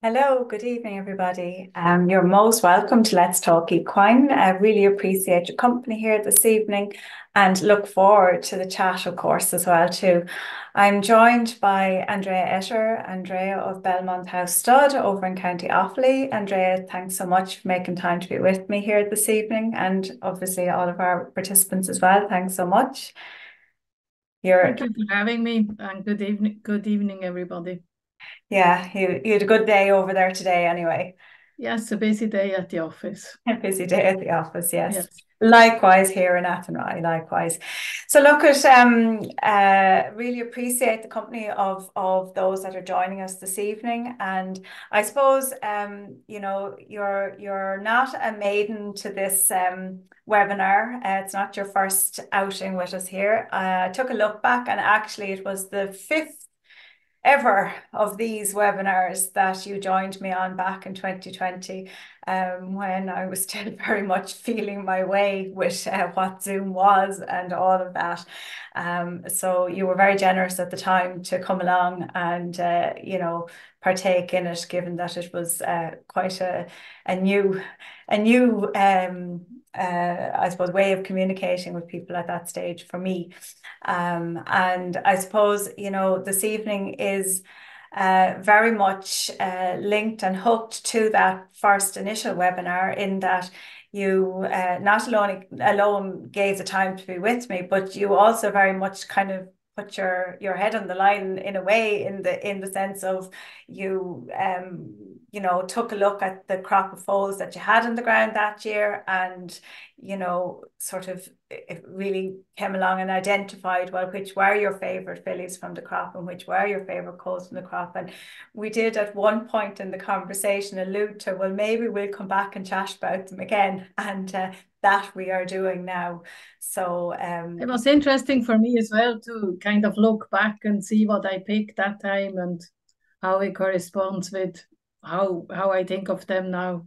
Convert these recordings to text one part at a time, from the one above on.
Hello, good evening, everybody. You're most welcome to Let's Talk Equine. I really appreciate your company here this evening and look forward to the chat, of course, as well too. I'm joined by Andrea Etter, Andrea of Belmont House Stud over in County Offaly. Andrea, thanks so much for making time to be with me here this evening, and obviously all of our participants as well. Thanks so much. You're Thank you for having me, and good evening, everybody. Yeah, you had a good day over there today anyway. Yes, a busy day at the office. A busy day at the office, yes. Yes. Likewise here in Athenry, likewise. So look at really appreciate the company of those that are joining us this evening. And I suppose you're not a maiden to this webinar. It's not your first outing with us here. I took a look back and actually it was the fifth ever of these webinars that you joined me on back in 2020, when I was still very much feeling my way with what Zoom was and all of that. So you were very generous at the time to come along and partake in it, given that it was quite a new I suppose way of communicating with people at that stage for me. And I suppose, this evening is very much linked and hooked to that first initial webinar, in that you not alone gave the time to be with me, but you also very much kind of put your head on the line in a way, in the sense of you took a look at the crop of foals that you had in the ground that year, and sort of it really came along and identified, well, which were your favorite fillies from the crop and which were your favorite colts from the crop. And we did at one point in the conversation allude to, well, maybe we'll come back and chat about them again, and that we are doing now. So It was interesting for me as well to kind of look back and see what I picked that time and how it corresponds with how I think of them now.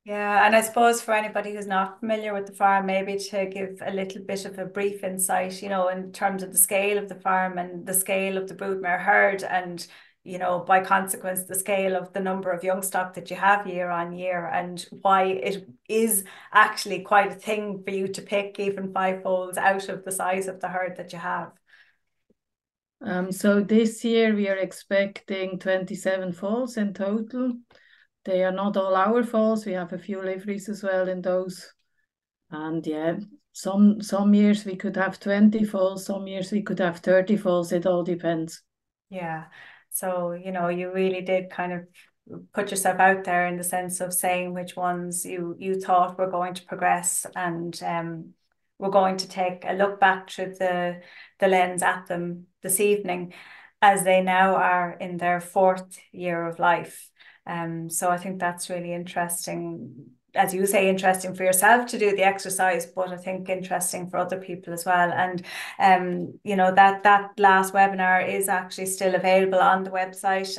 yeah, and I suppose for anybody who's not familiar with the farm, maybe to give a little bit of a brief insight, in terms of the scale of the farm and the scale of the broodmare herd, and by consequence, the scale of the number of young stock that you have year on year, and why it is actually quite a thing for you to pick even five foals out of the size of the herd that you have. So this year we are expecting 27 falls in total. They are not all our falls. We have a few liveries as well in those. And yeah, some years we could have 20 falls, some years we could have 30 falls. It all depends. Yeah. So, you really did kind of put yourself out there in the sense of saying which ones you thought were going to progress, and we're going to take a look back through the lens at them this evening, as they now are in their fourth year of life. So I think that's really interesting, as you say, interesting for yourself to do the exercise, but I think interesting for other people as well. And that last webinar is actually still available on the website.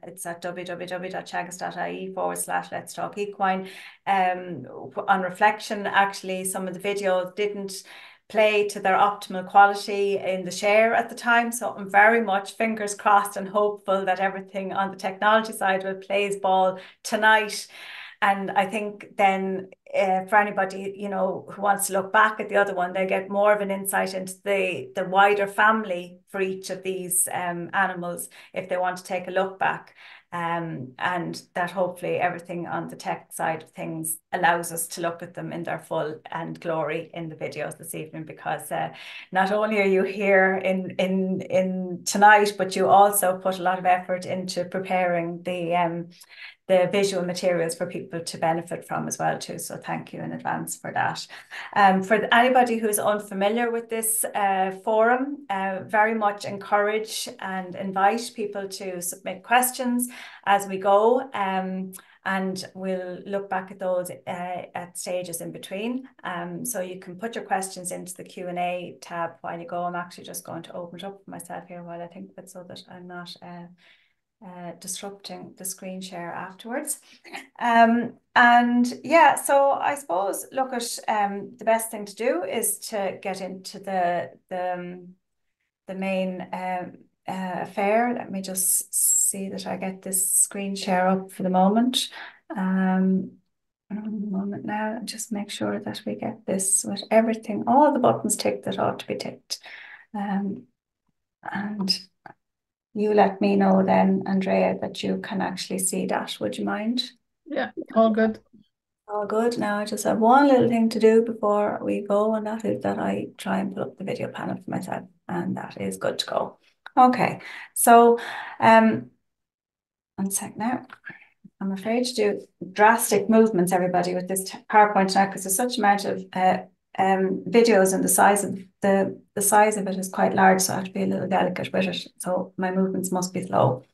It's at www.teagasc.ie/Let's Talk Equine. On reflection, actually, some of the videos didn't play to their optimal quality in the share at the time. So I'm very much fingers crossed and hopeful that everything on the technology side will plays ball tonight. And I think then for anybody, who wants to look back at the other one, they get more of an insight into the wider family for each of these animals if they want to take a look back. And that hopefully everything on the tech side of things allows us to look at them in their full and glory in the videos this evening, because not only are you here in tonight, but you also put a lot of effort into preparing the visual materials for people to benefit from as well too. So thank you in advance for that. For anybody who's unfamiliar with this forum, very much encourage and invite people to submit questions as we go. And we'll look back at those at stages in between. So you can put your questions into the Q&A tab while you go. I'm actually just going to open it up for myself here while I think of it, so that I'm not disrupting the screen share afterwards. And yeah, so I suppose look at the best thing to do is to get into the main affair. Let me just see that I get this screen share up for the moment. One moment now, just make sure that we get this with everything, all the buttons ticked that ought to be ticked. And you let me know then, Andrea, that you can actually see that. Would you mind? Yeah, all good. All good. Now I just have one little thing to do before we go, and that is that I try and put up the video panel for myself, and that is good to go. Okay, so one sec now. I'm afraid to do drastic movements, everybody, with this PowerPoint now, because there's such amount of videos, and the size of it is quite large, so I have to be a little delicate with it. So my movements must be slow.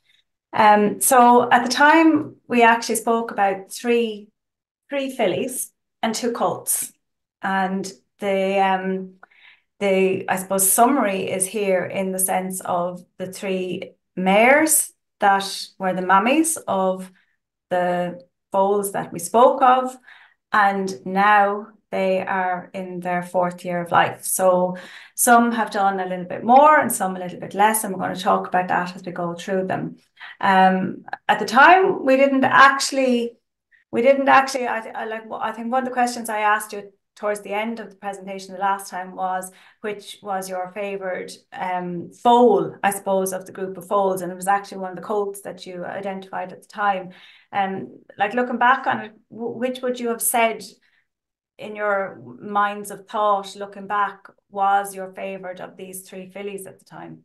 So at the time we actually spoke about three fillies and two colts, and the I suppose summary is here in the sense of the three mares that were the mammies of the foals that we spoke of, and now they are in their 4th year of life. So some have done a little bit more and some a little bit less, and we're going to talk about that as we go through them. At the time, we didn't actually. I think one of the questions I asked you towards the end of the presentation the last time was, which was your favorite foal, I suppose, of the group of foals, and it was actually one of the colts that you identified at the time. Like, looking back on it, which would you have said in your minds of thought, looking back, was your favorite of these three fillies at the time?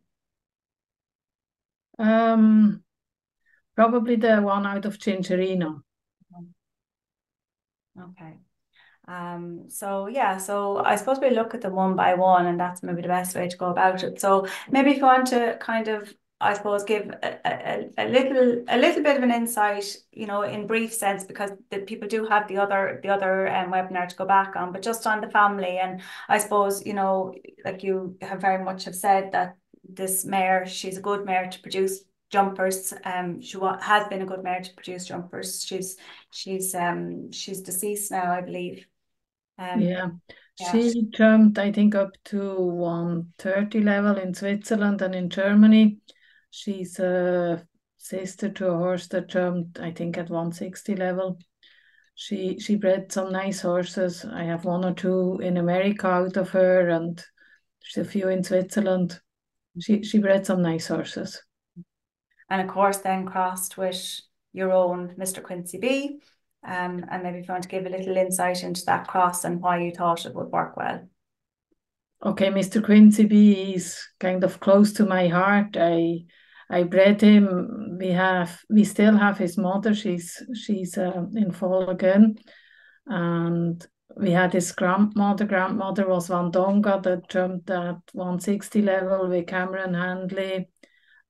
Probably the one out of Gingerino. Okay. So yeah, so I suppose we look at them one by one, and that's maybe the best way to go about it. So maybe if you want to kind of, I suppose, give a little bit of an insight, you know, in brief sense, because the people do have the other webinar to go back on, but just on the family. And I suppose, you know, like you have very much have said that this mare, she's a good mare to produce jumpers. She has been a good mare to produce jumpers. She's deceased now, I believe. Yeah, Yeah. she jumped, I think, up to 130 level in Switzerland and in Germany. She's a sister to a horse that jumped, I think, at 160 level. She bred some nice horses. I have one or two in America out of her, and there's a few in Switzerland. She bred some nice horses. And of course, then crossed with your own Mr. Quincy B. And maybe if you want to give a little insight into that cross and why you thought it would work well. Okay, Mr. Quincy B is kind of close to my heart. I bred him. We still have his mother. She's in fall again, and we had his grandmother. Grandmother was Wandonga that jumped at 160 level with Cameron Handley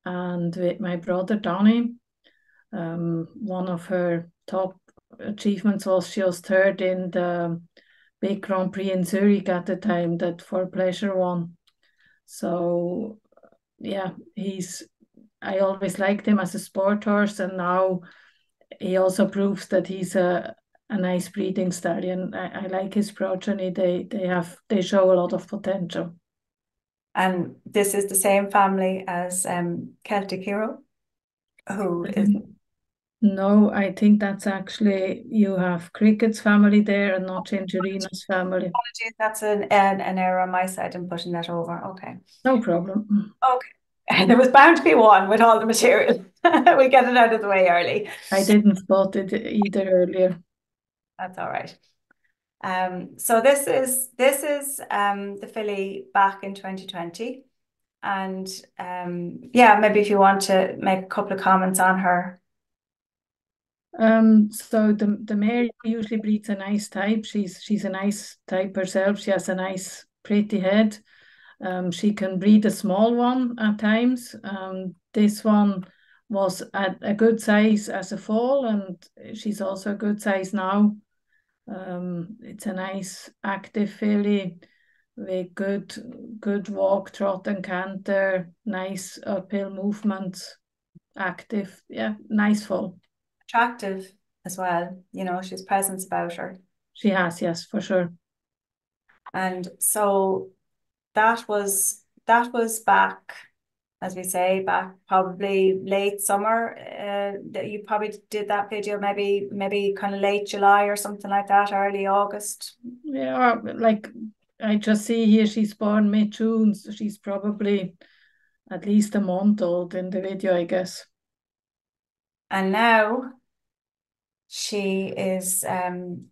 and with my brother Donny. One of her top achievements was she was third in the big Grand Prix in Zurich at the time that For Pleasure won. So yeah, I always liked him as a sport horse, and now he also proves that he's a nice breeding stallion. I like his progeny. They show a lot of potential. And this is the same family as Celtic Hero, who is. No, I think that's actually, you have Cricket's family there and not Gingerino's family. Apologies, that's an error on my side in putting that over. Okay. No problem. Okay. There was bound to be one with all the material. We get it out of the way early. I didn't spot it either earlier. That's all right. So this is the filly back in 2020. And yeah, maybe if you want to make a couple of comments on her. So the mare usually breeds a nice type. She's a nice type herself. She has a nice, pretty head. She can breed a small one at times. This one was at a good size as a foal, and she's also a good size now. It's a nice active filly with good walk, trot, and canter. Nice uphill movements. Active, yeah, nice foal. Attractive as well, you know, she's presence about her. She has, yes, for sure. And so that was back as we say, back probably late summer. That you probably did that video, maybe kind of late July or something like that, early August. Yeah, like I just see here she's born mid-June, so she's probably at least a month old in the video, I guess. And now she's in,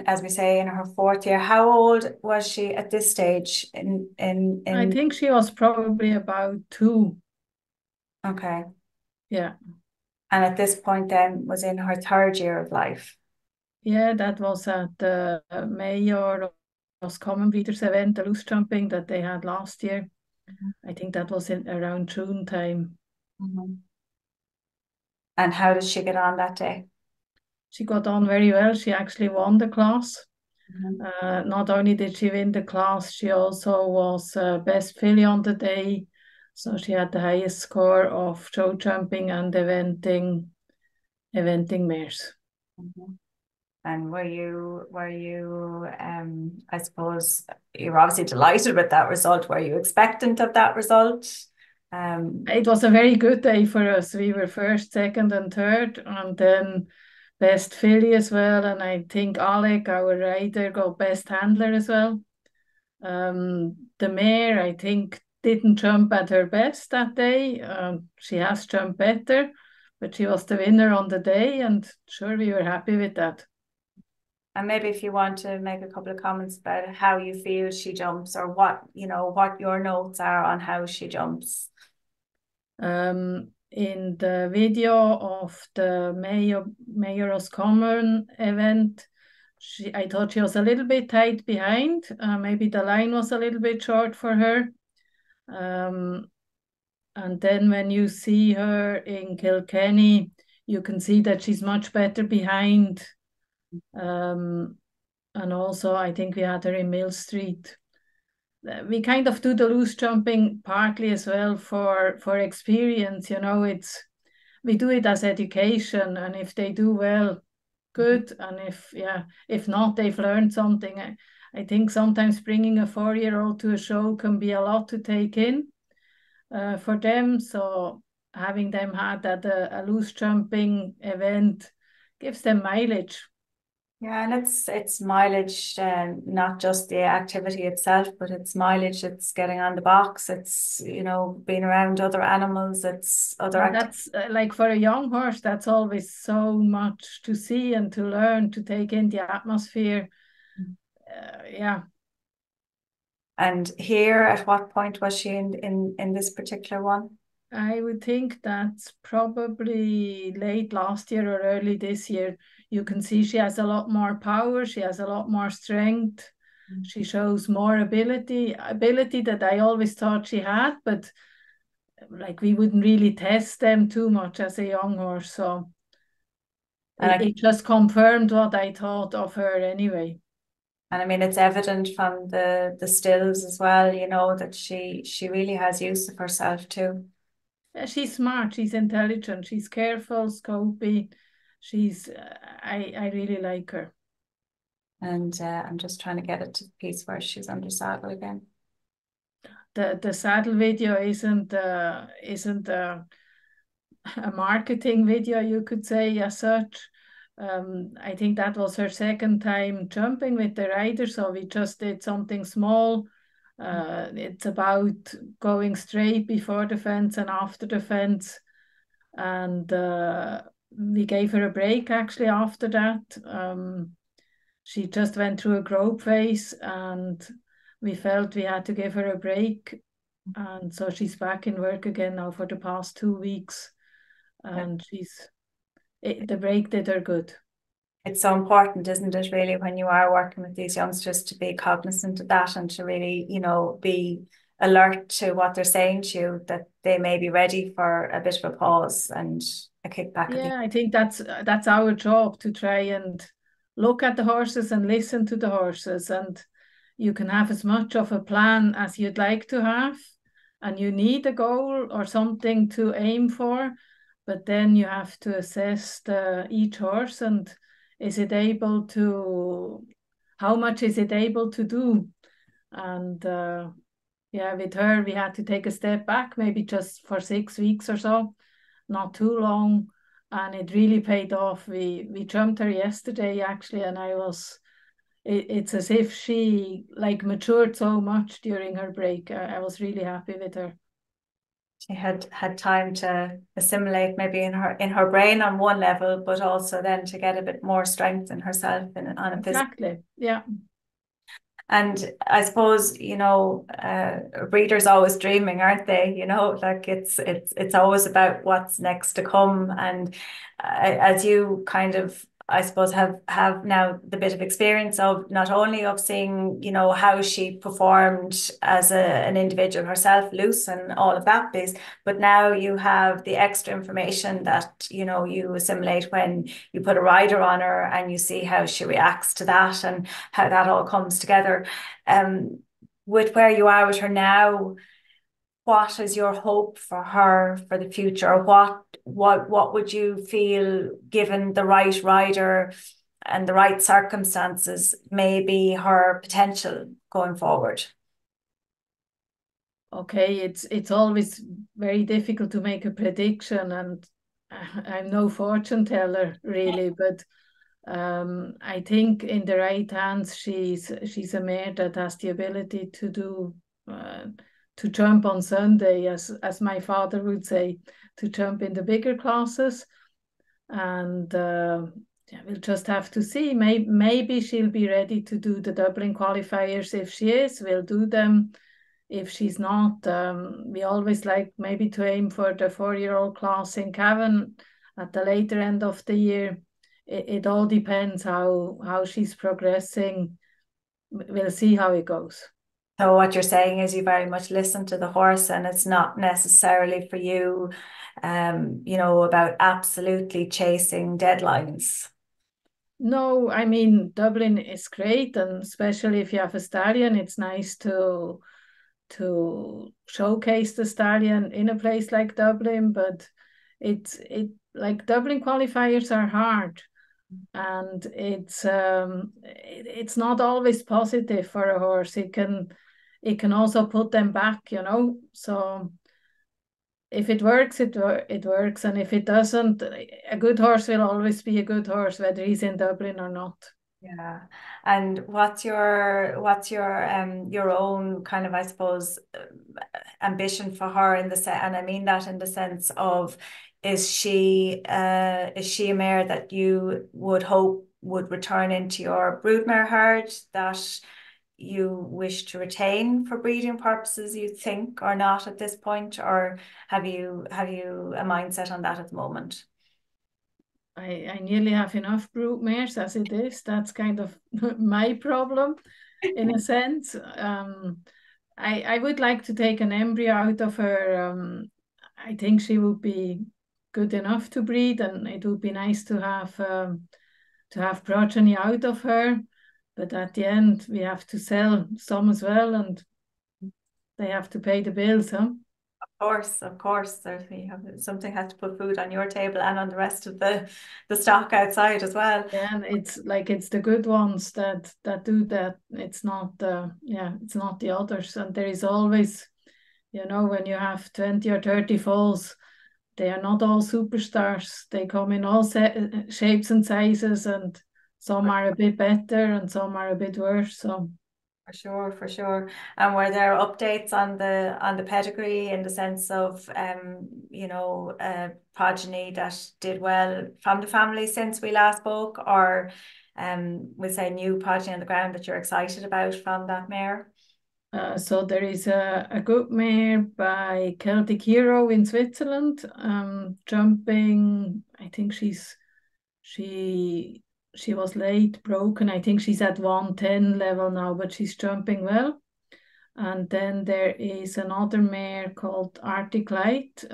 as we say, in her fourth year. How old was she at this stage I in think she was probably about 2. okay. Yeah. And at this point then was in her third year of life. Yeah, that was at the Mayor of Common Breeders event, the loose jumping that they had last year. I think that was in around June time. Mhm. And how did she get on that day? She got on very well. She actually won the class. Mhm. Not only did she win the class, she also was best filly on the day. So she had the highest score of show jumping and eventing mares. Mhm. And were you I suppose you're obviously delighted with that result. Were you expectant of that result? It was a very good day for us. We were first, second, and third, and then best filly as well. And I think Alec, our rider, got best handler as well. The mare, I think, didn't jump at her best that day. She has jumped better, but she was the winner on the day, and sure, we were happy with that. And maybe if you want to make a couple of comments about how you feel she jumps, or what your notes are on how she jumps. In the video of the Mayor's Common event, I thought she was a little bit tight behind. Maybe the line was a little bit short for her. And then when you see her in Kilkenny, you can see that she's much better behind. And also, I think we had her in Mill Street. We kind of do the loose jumping partly as well for experience. We do it as education, and if they do well, good, and if not, they've learned something. I think sometimes bringing a 4-year-old to a show can be a lot to take in for them. So having them had at a loose jumping event gives them mileage. Yeah, and it's mileage, not just the activity itself, but it's mileage. It's getting on the box. It's being around other animals. It's other And activities. that's like for a young horse, that's always so much to see and to learn, to take in the atmosphere. Yeah, And here, at what point was she in this particular one? I would think that's probably late last year or early this year. You can see she has a lot more power, she has a lot more strength, she shows more ability that I always thought she had, but like we wouldn't really test them too much as a young horse. So And it just confirmed what I thought of her anyway. I mean, it's evident from the stills as well, that she really has use of herself too. She's smart, she's intelligent, she's careful, scopy. I really like her. And I'm just trying to get it to the piece where she's under saddle again. The saddle video isn't a marketing video, you could say, as such. I think that was her second time jumping with the rider, so we just did something small. It's about going straight before the fence and after the fence. And we gave her a break actually after that. She just went through a growth phase and we felt we had to give her a break. And so she's back in work again now for the past 2 weeks. And the break did her good. It's so important, isn't it, really, when you are working with these youngsters, to be cognizant of that and to really, be alert to what they're saying to you, that they may be ready for a bit of a pause and a kickback. Yeah, I think that's our job, to try and look at the horses and listen to the horses. And you can have as much of a plan as you'd like to have, and you need a goal or something to aim for, but then you have to assess each horse and how much is it able to do? And Yeah, with her, we had to take a step back, maybe just for 6 weeks or so, not too long. And it really paid off. We jumped her yesterday, actually, and it's as if she like matured so much during her break. I was really happy with her. She had time to assimilate maybe in her brain on one level, but also then to get a bit more strength in herself and on a physical. Exactly. Yeah. And I suppose, breeders always dreaming, aren't they? Like it's always about what's next to come. And as you kind of, I suppose, have now the bit of experience of not only of seeing, how she performed as an individual herself, loose and all of that piece, but now you have the extra information that, you assimilate when you put a rider on her and you see how she reacts to that and how that all comes together. Um, with where you are with her now, what is your hope for her for the future? What would you feel, given the right rider and the right circumstances, may be her potential going forward? Okay, it's always very difficult to make a prediction, and I'm no fortune teller really, but I think in the right hands, she's a mare that has the ability to do to jump on Sunday, as my father would say, to jump in the bigger classes, and yeah, we'll just have to see. Maybe she'll be ready to do the Dublin qualifiers. If she is, we'll do them. If she's not, we always like maybe to aim for the 4-year-old class in Cavan at the later end of the year. It all depends how she's progressing. We'll see how it goes. So what you're saying is you very much listen to the horse, and it's not necessarily for you, about absolutely chasing deadlines. No, I mean Dublin is great, and especially if you have a stallion, it's nice to showcase the stallion in a place like Dublin. But it like Dublin qualifiers are hard, and it's not always positive for a horse. It can also put them back. So if it works, it works, and if it doesn't, a good horse will always be a good horse, whether he's in Dublin or not. Yeah. And what's your own kind of, I suppose, ambition for her in the set? And I mean that in the sense of, is she a mare that you would hope would return into your broodmare herd that you wish to retain for breeding purposes, you think, or not at this point? Or have you a mindset on that at the moment? I nearly have enough brood mares as it is. That's kind of my problem in a sense. I would like to take an embryo out of her. I think she would be good enough to breed, and it would be nice to have progeny out of her. But at the end, we have to sell some as well, and they have to pay the bills, huh? Of course, certainly you have something has to put food on your table and on the rest of the stock outside as well. Yeah, and it's the good ones that do that. It's not it's not the others. And there is always, when you have 20 or 30 foals, they are not all superstars. They come in all shapes and sizes, and some are a bit better and some are a bit worse. So For sure, for sure. And were there updates on the pedigree in the sense of progeny that did well from the family since we last spoke, or we say new progeny on the ground that you're excited about from that mare? so there is a good mare by Celtic Hero in Switzerland, jumping. I think she she was late broken. I think she's at 110 level now, but she's jumping well. And then there is another mare called Arctic Light.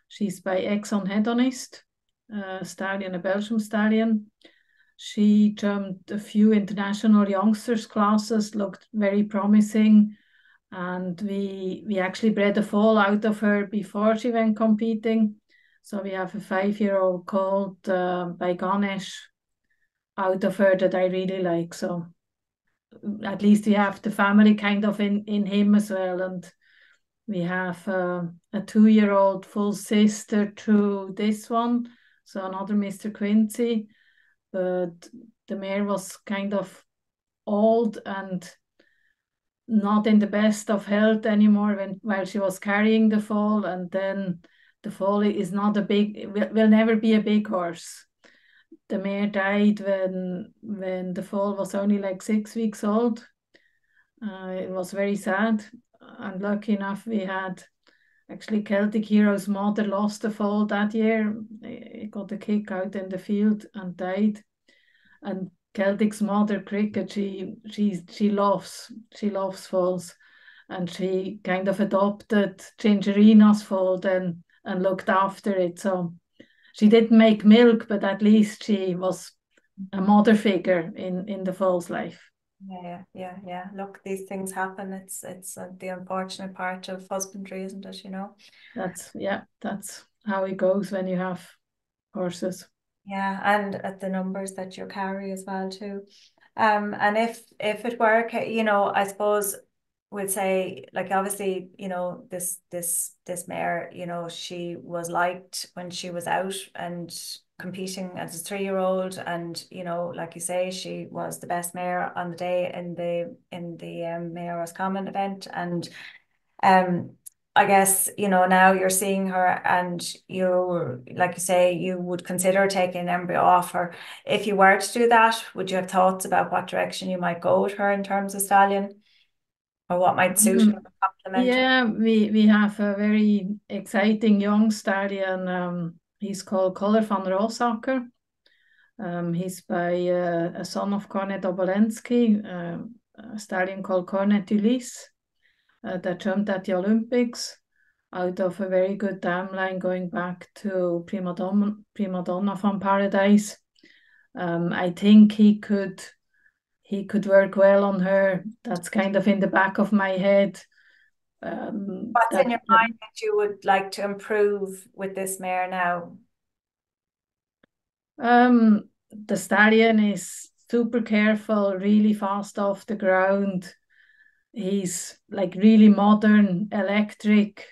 She's by Exxon Hedonist, stallion, a Belgian stallion. She jumped a few international youngsters classes, looked very promising. And we actually bred a foal out of her before she went competing. So we have a 5-year-old colt by Ganesh out of her that I really like. So at least we have the family kind of in him as well. And we have a 2-year-old full sister to this one, so another Mr. Quincy. But the mare was kind of old and not in the best of health anymore while she was carrying the foal, and then the foal is not a big, will never be a big horse. The mare died when the foal was only like 6 weeks old. It was very sad, and lucky enough we had actually Celtic Hero's mother lost the foal that year. It got a kick out in the field and died. And Celtic's mother, Cricket, she loves foals, and she kind of adopted Gingerina's foal then and looked after it. So she didn't make milk, but at least she was a mother figure in the foal's life. Yeah. Look, these things happen. It's the unfortunate part of husbandry, isn't it? You know. That's how it goes when you have horses. Yeah, and at the numbers that you carry as well too. And if it were, you know, I suppose we'll say, like, obviously, you know, this mare, you know, she was liked when she was out and competing as a 3-year-old, and you know, like you say, she was the best mare on the day in the Mare Roscommon event, and um I guess, you know, now you're seeing her and you, like you say, you would consider taking an embryo off her. If you were to do that, would you have thoughts about what direction you might go with her in terms of stallion, or what might suit her, complement her? Yeah, we have a very exciting young stallion. He's called Color van Roosacker. He's by a son of Cornet Obolensky, a stallion called Cornet Ulysse, that jumped at the Olympics out of a very good dam line going back to Prima Donna from Paradise. I think he could work well on her. That's kind of in the back of my head. What's in your mind that you would like to improve with this mare now? The stallion is super careful, really fast off the ground. He's like really modern, electric.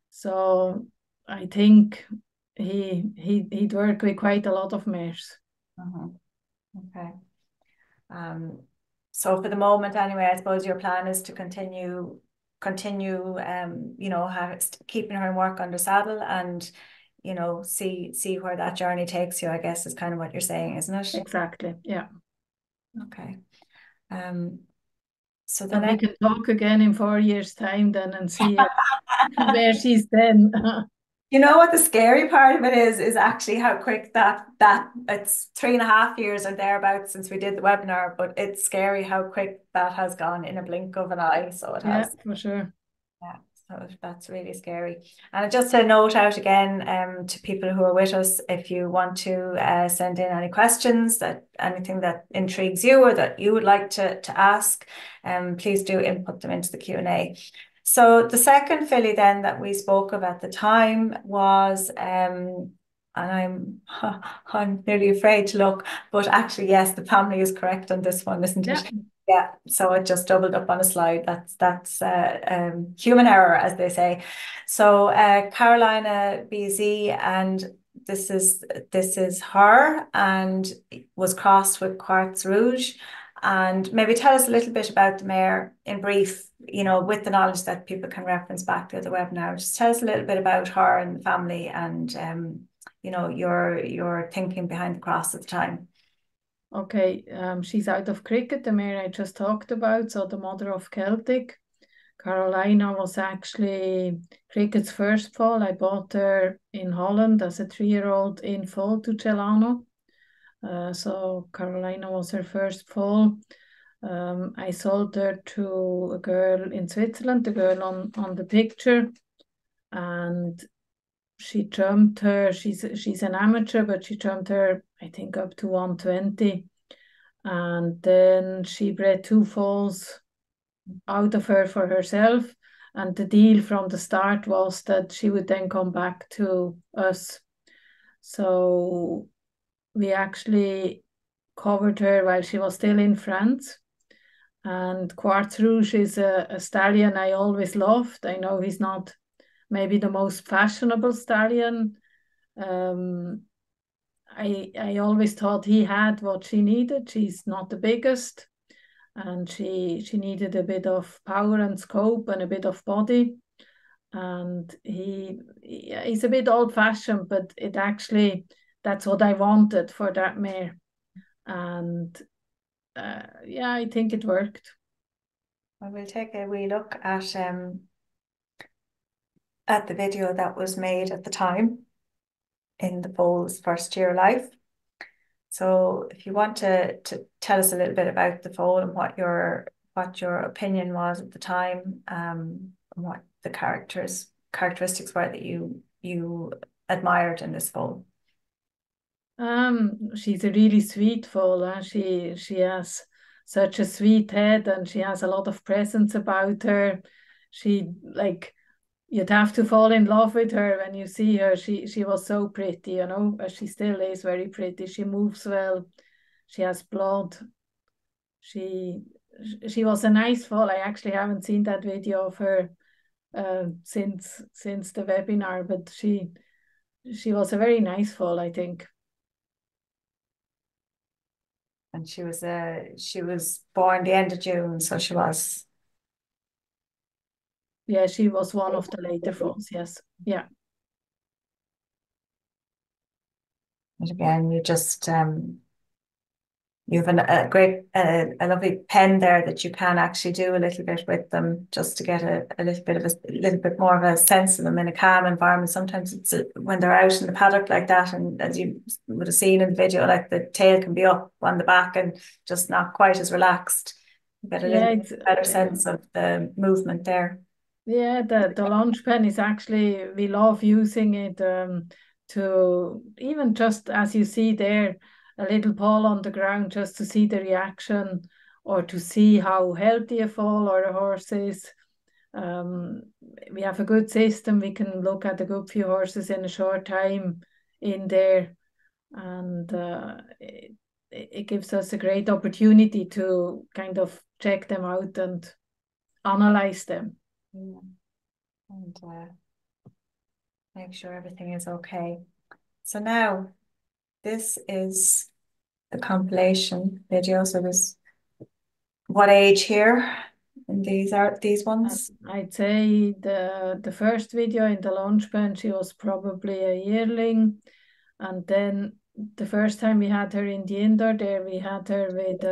So I think he'd work with quite a lot of mares. Okay. So for the moment, anyway, I suppose your plan is to continue, you know, keeping her in work under saddle, and you know, see where that journey takes you, I guess, is kind of what you're saying, isn't it? Exactly. Yeah. Okay. Um, so the And we next, can talk again in 4 years' time then and see where she's then. you know what the scary part of it is actually how quick that it's 3.5 years or thereabouts since we did the webinar, but it's scary how quick that has gone in a blink of an eye. So it Yeah, has. for sure. Yeah, so that's really scary. And just to note out again, to people who are with us, if you want to send in any questions, that anything that intrigues you or that you would like to ask, please do input them into the Q&A. So the second filly then that we spoke of at the time was, and I'm nearly afraid to look, but actually, yes, the family is correct on this one, isn't Yeah. it? Yeah, so it just doubled up on a slide. That's human error, as they say. So Carolina BZ, and this is her, and was crossed with Quartz Rouge. And maybe tell us a little bit about the mare in brief, you know, with the knowledge that people can reference back to the webinar. Just tell us a little bit about her and the family, and you know, your thinking behind the cross at the time. Okay, she's out of Cricket, the mare I just talked about, so the mother of Celtic. Carolina was actually Cricket's first foal. I bought her in Holland as a 3-year-old in foal to Celano. So Carolina was her first foal. I sold her to a girl in Switzerland, the girl on the picture, and she jumped her. She's an amateur, but she jumped her, I think, up to 120, and then she bred 2 foals out of her for herself. And the deal from the start was that she would then come back to us. So we actually covered her while she was still in France. And Quartz Rouge is a stallion I always loved. I know he's not maybe the most fashionable stallion. Um, I always thought he had what she needed. She's not the biggest, and she needed a bit of power and scope and a bit of body. And he's a bit old fashioned, but it actually that's what I wanted for that mare. And yeah, I think it worked. I will take a wee look at the video that was made at the time in the foal's first year of life. So if you want to tell us a little bit about the foal and what your opinion was at the time, and what the characteristics were that you admired in this foal. She's a really sweet foal. She has such a sweet head, and she has a lot of presence about her. She like you'd have to fall in love with her when you see her. She was so pretty, you know. She still is very pretty. She moves well. She has blood. She she was a nice foal. I actually haven't seen that video of her since the webinar, but she was a very nice foal, I think. And she was born the end of June, so she was. Yeah, she was one of the later foals, yes. Yeah. And again, you have a lovely pen there that you can actually do a little bit with them, just to get a little bit more of a sense of them in a calm environment. Sometimes it's when they're out in the paddock like that, and as you would have seen in the video, like the tail can be up on the back and just not quite as relaxed. You get a little Yeah, bit better sense of the movement there. yeah, the lunch pen is actually, we love using it to even just as you see there, a little ball on the ground just to see the reaction or to see how healthy a foal or a horse is. Um, we have a good system. We can look at a good few horses in a short time in there, and it gives us a great opportunity to kind of check them out and analyze them. Yeah. And make sure everything is okay. So now this is the compilation video. So this, what age here? And these ones? I'd say the first video in the launch pen, she was probably a yearling. And then the first time we had her in the indoor there, we had her with,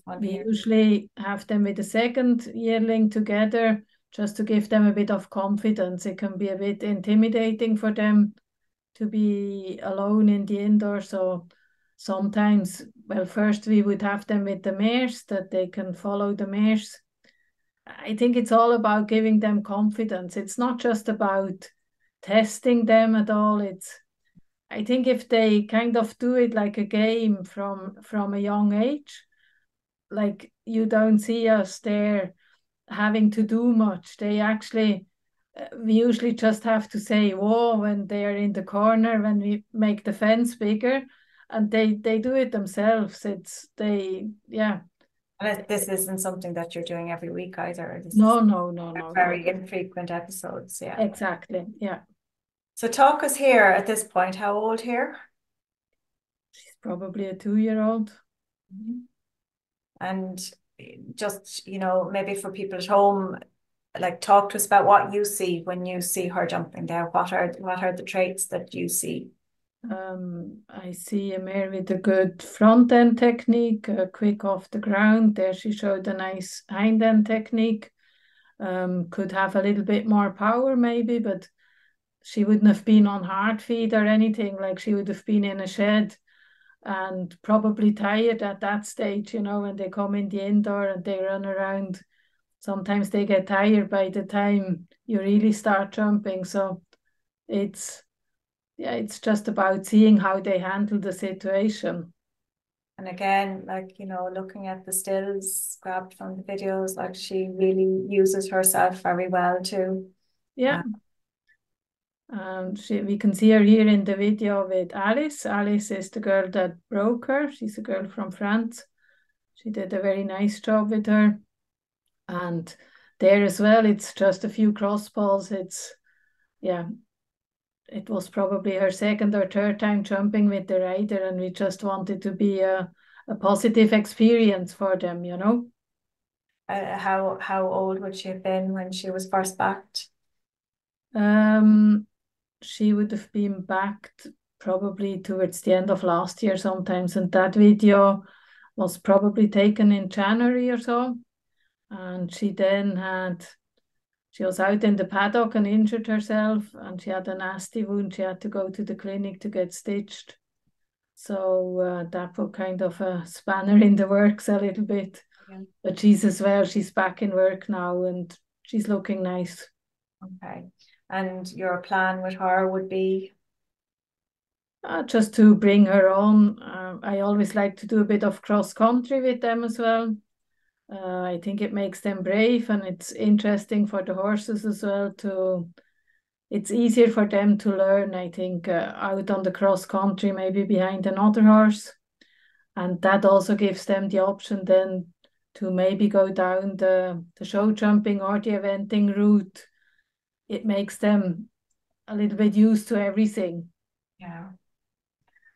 One we here. usually have them with the second yearling together just to give them a bit of confidence. It can be a bit intimidating for them to be alone in the indoor. So sometimes, well, first we would have them with the mares that they can follow the mares. I think it's all about giving them confidence. It's not just about testing them at all. I think if they kind of do it like a game from a young age, like you don't see us there having to do much. They actually, we usually just have to say whoa when they're in the corner, when we make the fence bigger, and they do it themselves. Yeah. And this isn't something that you're doing every week either. This is No, no, no, no, no. very infrequent episodes. Yeah. Exactly. Yeah. So talk us here at this point. How old here? She's probably a 2-year-old. Mhm. And just, maybe for people at home, like talk to us about what you see when you see her jumping there. What are the traits that you see? I see a mare with a good front end technique, quick off the ground. There she showed a nice hind end technique. Could have a little bit more power maybe, but she wouldn't have been on hard feed or anything. Like she would have been in a shed and probably tired at that stage, when they come in the indoor and they run around. Sometimes they get tired by the time you really start jumping. So it's yeah, it's just about seeing how they handle the situation. And again, like, looking at the stills grabbed from the videos, like she really uses herself very well too. Yeah. We can see her here in the video with Alice. Alice is the girl that broke her. She's a girl from France. She did a very nice job with her. And there as well, it's just a few cross balls. Yeah, it was probably her second or third time jumping with the rider, and we just wanted to be a positive experience for them, you know. How old would she have been when she was first backed? She would have been backed probably towards the end of last year sometimes, and that video was probably taken in January or so. And she was out in the paddock and injured herself, and she had a nasty wound. She had to go to the clinic to get stitched. So that put kind of a spanner in the works a little bit. Yeah. But she's back in work now and she's looking nice. Okay. And your plan with her would be? Just to bring her on. I always like to do a bit of cross country with them as well. I think it makes them brave, and it's interesting for the horses as well it's easier for them to learn, I think, out on the cross country, maybe behind another horse. And that also gives them the option then to maybe go down the show jumping or the eventing route. It makes them a little bit used to everything. Yeah.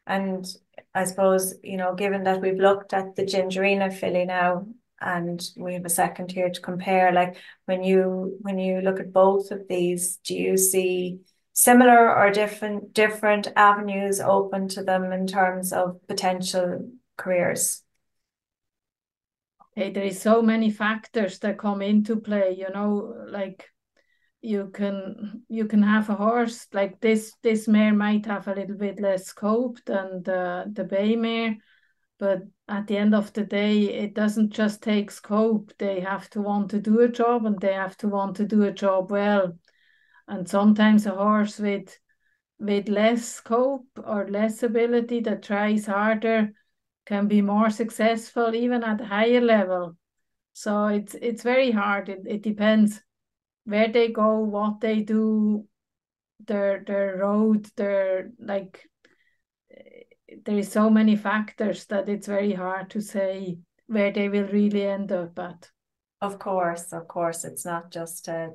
And I suppose, given that we've looked at the Gingerina filly now, and we have a second here to compare, like when you look at both of these, do you see similar or different avenues open to them in terms of potential careers? Hey, there is so many factors that come into play, like you can have a horse like this mare might have a little bit less scope than the bay mare, but at the end of the day, it doesn't just take scope. They have to want to do a job, and they have to want to do a job well. And sometimes a horse with less scope or less ability that tries harder can be more successful even at a higher level. So it's very hard. It depends where they go, what they do, their road, their like there is so many factors that it's very hard to say where they will really end up at. Of course, it's not just a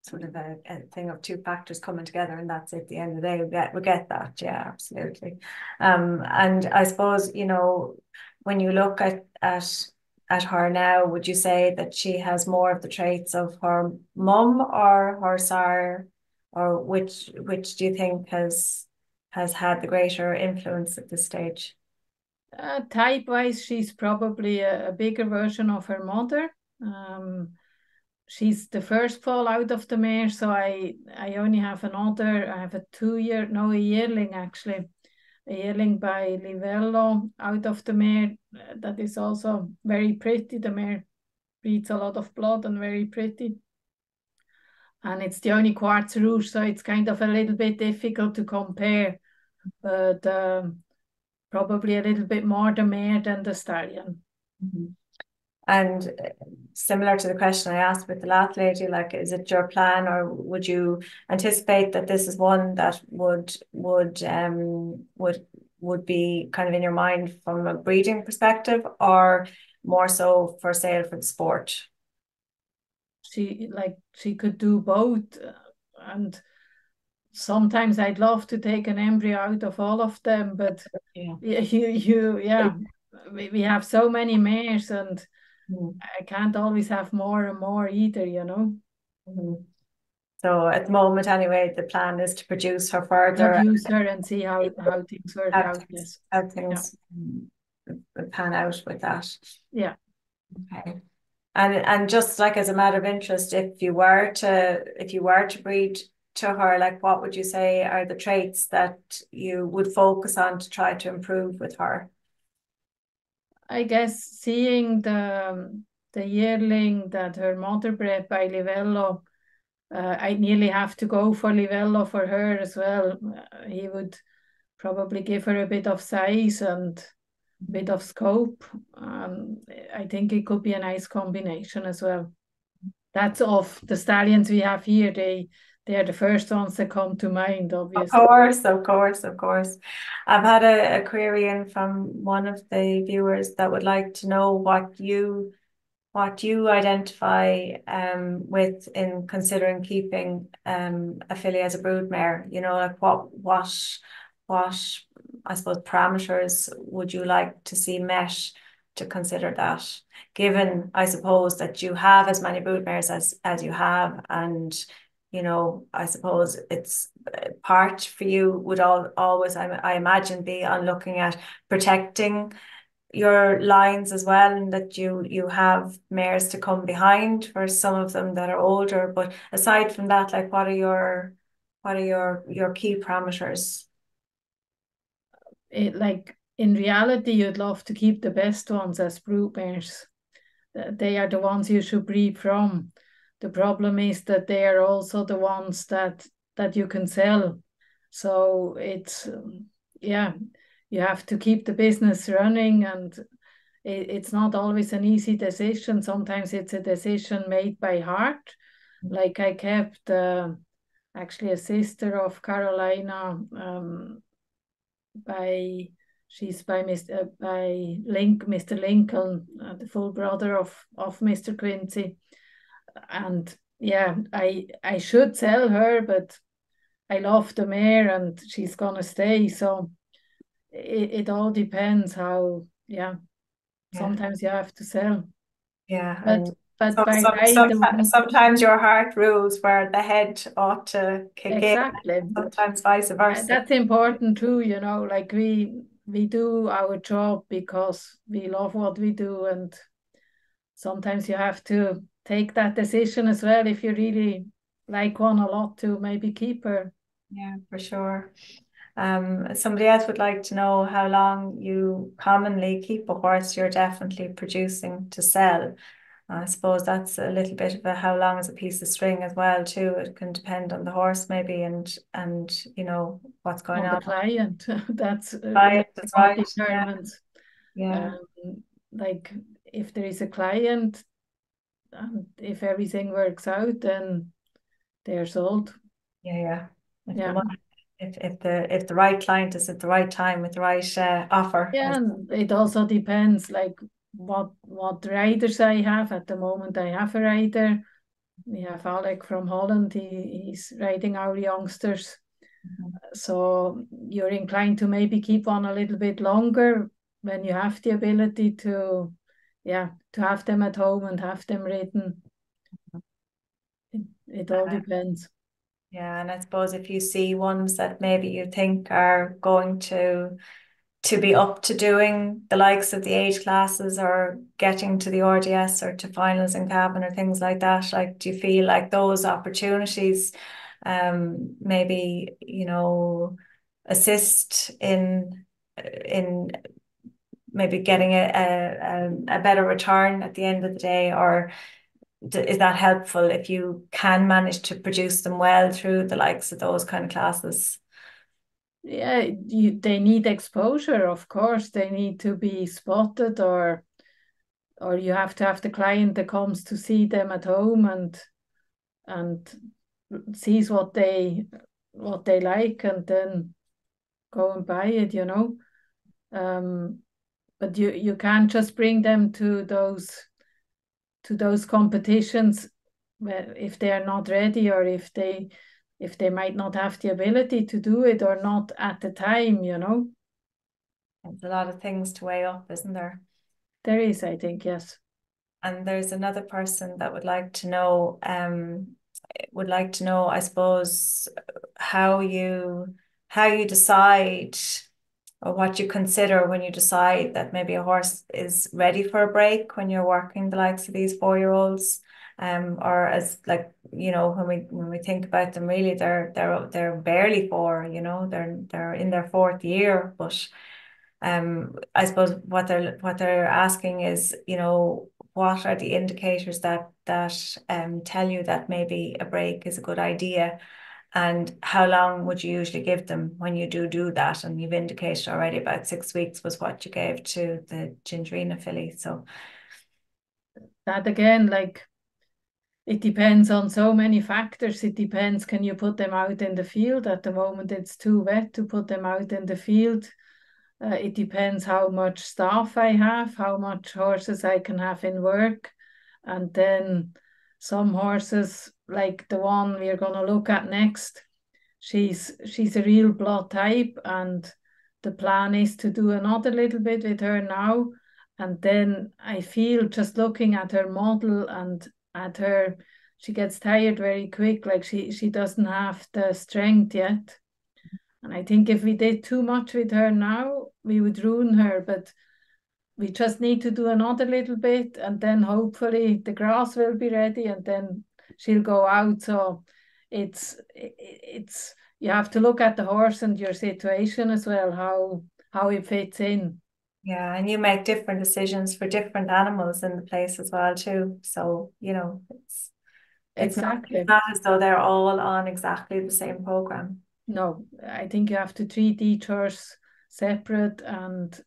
sort of a thing of two factors coming together and that's it. At the end of the day, we get that, yeah, absolutely. And I suppose, when you look at her now, would you say that she has more of the traits of her mum or her sire, or which do you think has had the greater influence at this stage? Type-wise, she's probably a bigger version of her mother. She's the first fall out of the mare, so I only have another. I have a yearling actually, a yearling by Livello out of the mare. That is also very pretty. The mare breeds a lot of blood and very pretty. And it's the only Quartz Rouge, so it's kind of a little bit difficult to compare. But probably a little bit more the mare than the stallion. Mm-hmm. And similar to the question I asked with the last lady, like, is it your plan, or would you anticipate that this is one that would be kind of in your mind from a breeding perspective, or more so for sale for the sport? She could do both, and sometimes I'd love to take an embryo out of all of them, but yeah, we have so many mares, and mm-hmm. I can't always have more and more either, Mm-hmm. So at the moment, anyway, the plan is to produce her further. Produce her and see how things work out. Yes. How things pan out with that. Yeah. Okay. And just like as a matter of interest, if you were to breed to her, like what would you say are the traits that you would focus on to try to improve with her? I guess seeing the yearling that her mother bred by Livello, I nearly have to go for Livello for her as well. He would probably give her a bit of size and a bit of scope. I think it could be a nice combination as well. That's of the stallions we have here. They they're the first ones that come to mind, Of obviously. course, of course, of course. I've had a query in from one of the viewers that would like to know what you identify with in considering keeping a filly as a broodmare. You know, like what I suppose parameters would you like to see met to consider that? Given, I suppose, that you have as many broodmares as you have, and you know, I suppose it's part for you would always, I imagine, be on looking at protecting your lines as well, and that you have mares to come behind for some of them that are older. But aside from that, like what are your key parameters? Like in reality, you'd love to keep the best ones as broodmares. They are the ones you should breed from. The problem is that they are also the ones that you can sell. So it's yeah, you have to keep the business running, and it's not always an easy decision. Sometimes it's a decision made by heart. Like I kept actually a sister of Carolina by she's by Mr. Lincoln, the full brother of Mr. Quincy. And yeah, I should sell her, but I love the mare and she's gonna stay. So it all depends how, yeah, Yeah, sometimes you have to sell. yeah, But and but by right, sometimes your heart rules where the head ought to kick in. exactly. Sometimes vice versa. That's important too, like we do our job because we love what we do, and sometimes you have to take that decision as well if you really like one a lot to maybe keep her. Yeah, for sure. Somebody else would like to know how long you commonly keep a horse you're definitely producing to sell. I suppose that's a little bit of a how long is a piece of string as well too. It can depend on the horse maybe, and you know what's going On the on. client. That's Right, really that's what right. Yeah, determines. yeah, Like if there is a client and if everything works out, then they're sold. yeah, yeah. If the Yeah. money, if the right client is at the right time with the right offer, Yeah, and it also depends like what riders I have. At the moment I have a rider. We have Alec from Holland. He's riding our youngsters. So you're inclined to maybe keep on a little bit longer when you have the ability to, yeah, to have them at home and have them ridden. It all uh, depends. yeah, and I suppose if you see ones that maybe you think are going to be up to doing the likes of the age classes or getting to the RDS or to finals in cabin or things like that, like do you feel like those opportunities maybe, you know, assist in maybe getting a better return at the end of the day, or is that helpful if you can manage to produce them well through the likes of those kind of classes? Yeah, they need exposure, of course. They need to be spotted, or you have to have the client that comes to see them at home and sees what they like and then go and buy it. Um, but you can't just bring them to those competitions if they are not ready, or if they might not have the ability to do it or not at the time. There's a lot of things to weigh up, isn't there? There is, I think, yes. And there's another person that would like to know, I suppose, how you decide or what you consider when you decide that maybe a horse is ready for a break when you're working the likes of these 4-year-olds. Or as like, you know, when we think about them, really they're barely 4, you know, they're in their 4th year, but I suppose what they're asking is, you know, what are the indicators that tell you that maybe a break is a good idea, and how long would you usually give them when you do that? And you've indicated already about 6 weeks was what you gave to the Gingerina filly. So That again, like it depends on so many factors. It depends, can you put them out in the field? At the moment, it's too wet to put them out in the field. It depends how much staff I have, how much horses I can have in work. And then some horses, like the one we're going to look at next, she's a real blood type, and the plan is to do another little bit with her now. And then I feel, just looking at her model and at her, she gets tired very quick, like she doesn't have the strength yet. And I think if we did too much with her now, we would ruin her. But we just need to do another little bit, and then hopefully the grass will be ready, and then she'll go out. So it's you have to look at the horse and your situation as well, how it fits in. Yeah, and you make different decisions for different animals in the place as well too. So, it's Exactly. not as though they're all on exactly the same program. No, I think you have to treat each horse separate, and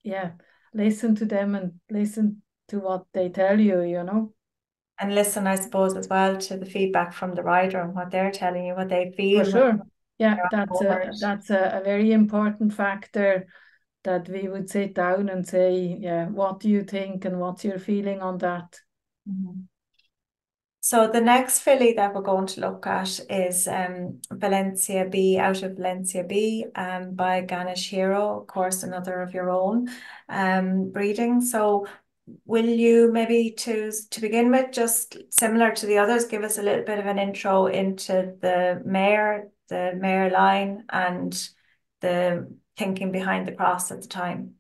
yeah, listen to them and listen to what they tell you, you know. And listen, I suppose, as well to the feedback from the rider and what they're telling you, what they For feel when sure. Yeah, they're on board. that's a very important factor, that we would sit down and say, yeah, what do you think and what's your feeling on that? Mhm. So the next filly that we're going to look at is Valencia B, out of Valencia B, by Ganesh Hero, of course, another of your own breeding. So will you maybe to begin with, just similar to the others, give us a little bit of an intro into the mare line, and the thinking behind the cross at the time?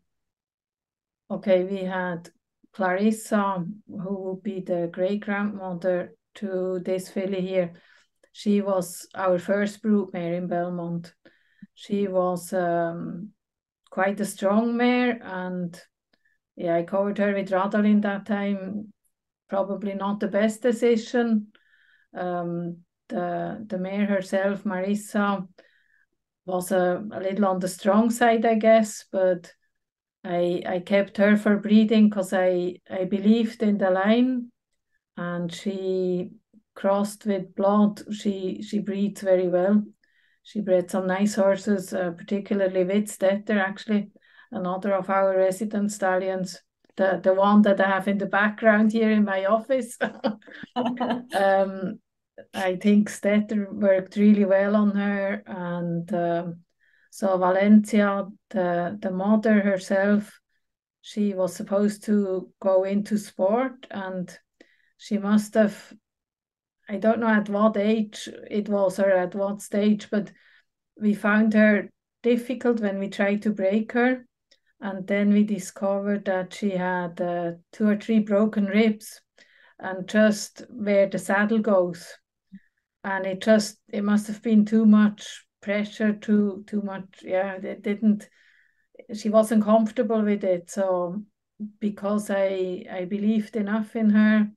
Okay, we had Clarissa, who would be the great grandmother to this filly here. She was our first broodmare in Belmont. She was quite a strong mare, and yeah, I covered her with Radolin that time. Probably not the best decision. The mare herself, Marissa, was a little on the strong side, I guess, but I kept her for breeding because I believed in the line, and she crossed with blood. She breeds very well. She bred some nice horses, particularly with Etter, actually, another of our resident stallions. The one that I have in the background here in my office. I think Stetter worked really well on her, and so Valencia, the mother herself, she was supposed to go into sport, and she must have, I don't know at what age it was or at what stage, but we found her difficult when we tried to break her, and then we discovered that she had 2 or 3 broken ribs, and just where the saddle goes. And it must have been too much pressure, too much. Yeah, it didn't. She wasn't comfortable with it. So because I believed enough in her,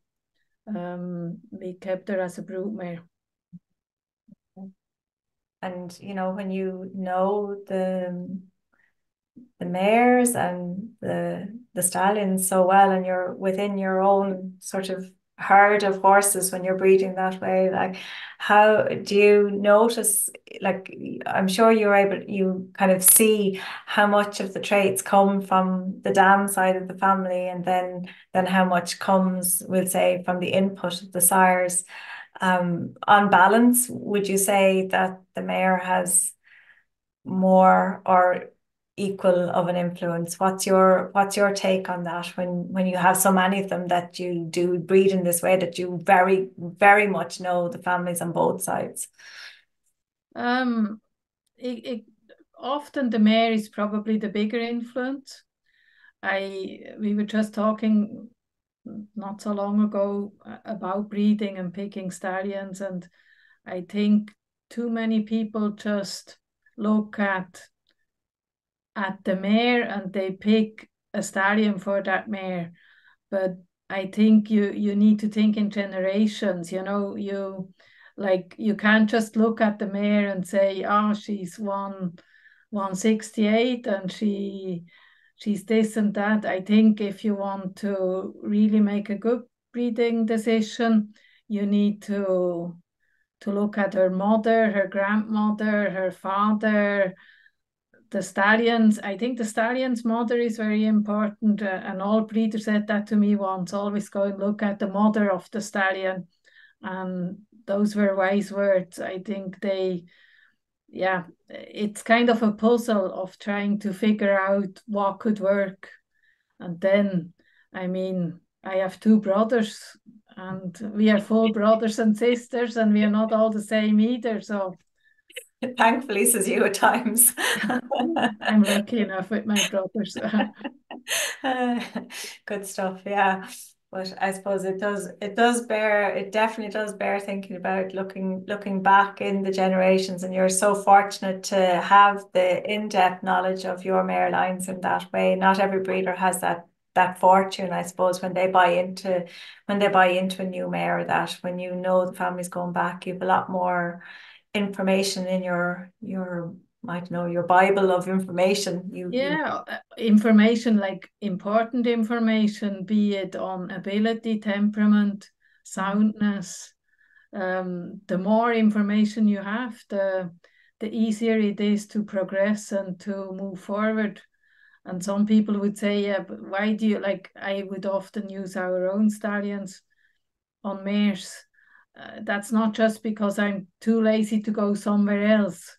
we kept her as a broodmare. And when you know the mares and the stallions so well, and you're within your own sort of herd of horses when you're breeding that way, like, how do you notice, like, I'm sure you kind of see how much of the traits come from the dam side of the family, and then how much comes, we'll say, from the input of the sires. On balance, would you say that the mare has more or equal of an influence? What's your take on that, when you have so many of them, that you do breed in this way, that you very, very much know the families on both sides? Um, it often the mare is probably the bigger influence. We were just talking not so long ago about breeding and picking stallions, and I think too many people just look at the mare and they pick a stallion for that mare. But I think you need to think in generations. You can't just look at the mare and say, oh, she's 168 and she's this and that. I think if you want to really make a good breeding decision, You need to look at her mother, her grandmother, her father, the stallions. I think the stallion's mother is very important. An all breeder said that to me once. Always go and look at the mother of the stallion. And those were wise words. I think yeah, it's kind of a puzzle of trying to figure out what could work. And then, I mean, I have two brothers, and we are full brothers and sisters, and we are not all the same either. So Thankfully, says you at times. I'm lucky enough with my brothers. Good stuff, yeah. But I suppose it definitely does bear thinking about looking back in the generations, and you're so fortunate to have the in-depth knowledge of your mare lines in that way. Not every breeder has that fortune, I suppose, when they buy into a new mare, that when you know the family's going back, you have a lot more information in your I don't know, your Bible of information. Yeah, information, like important information, be it on ability, temperament, soundness. The more information you have, the easier it is to progress and to move forward. And some people would say, yeah, but why do you, like, I would often use our own stallions on mares. That's not just because I'm too lazy to go somewhere else.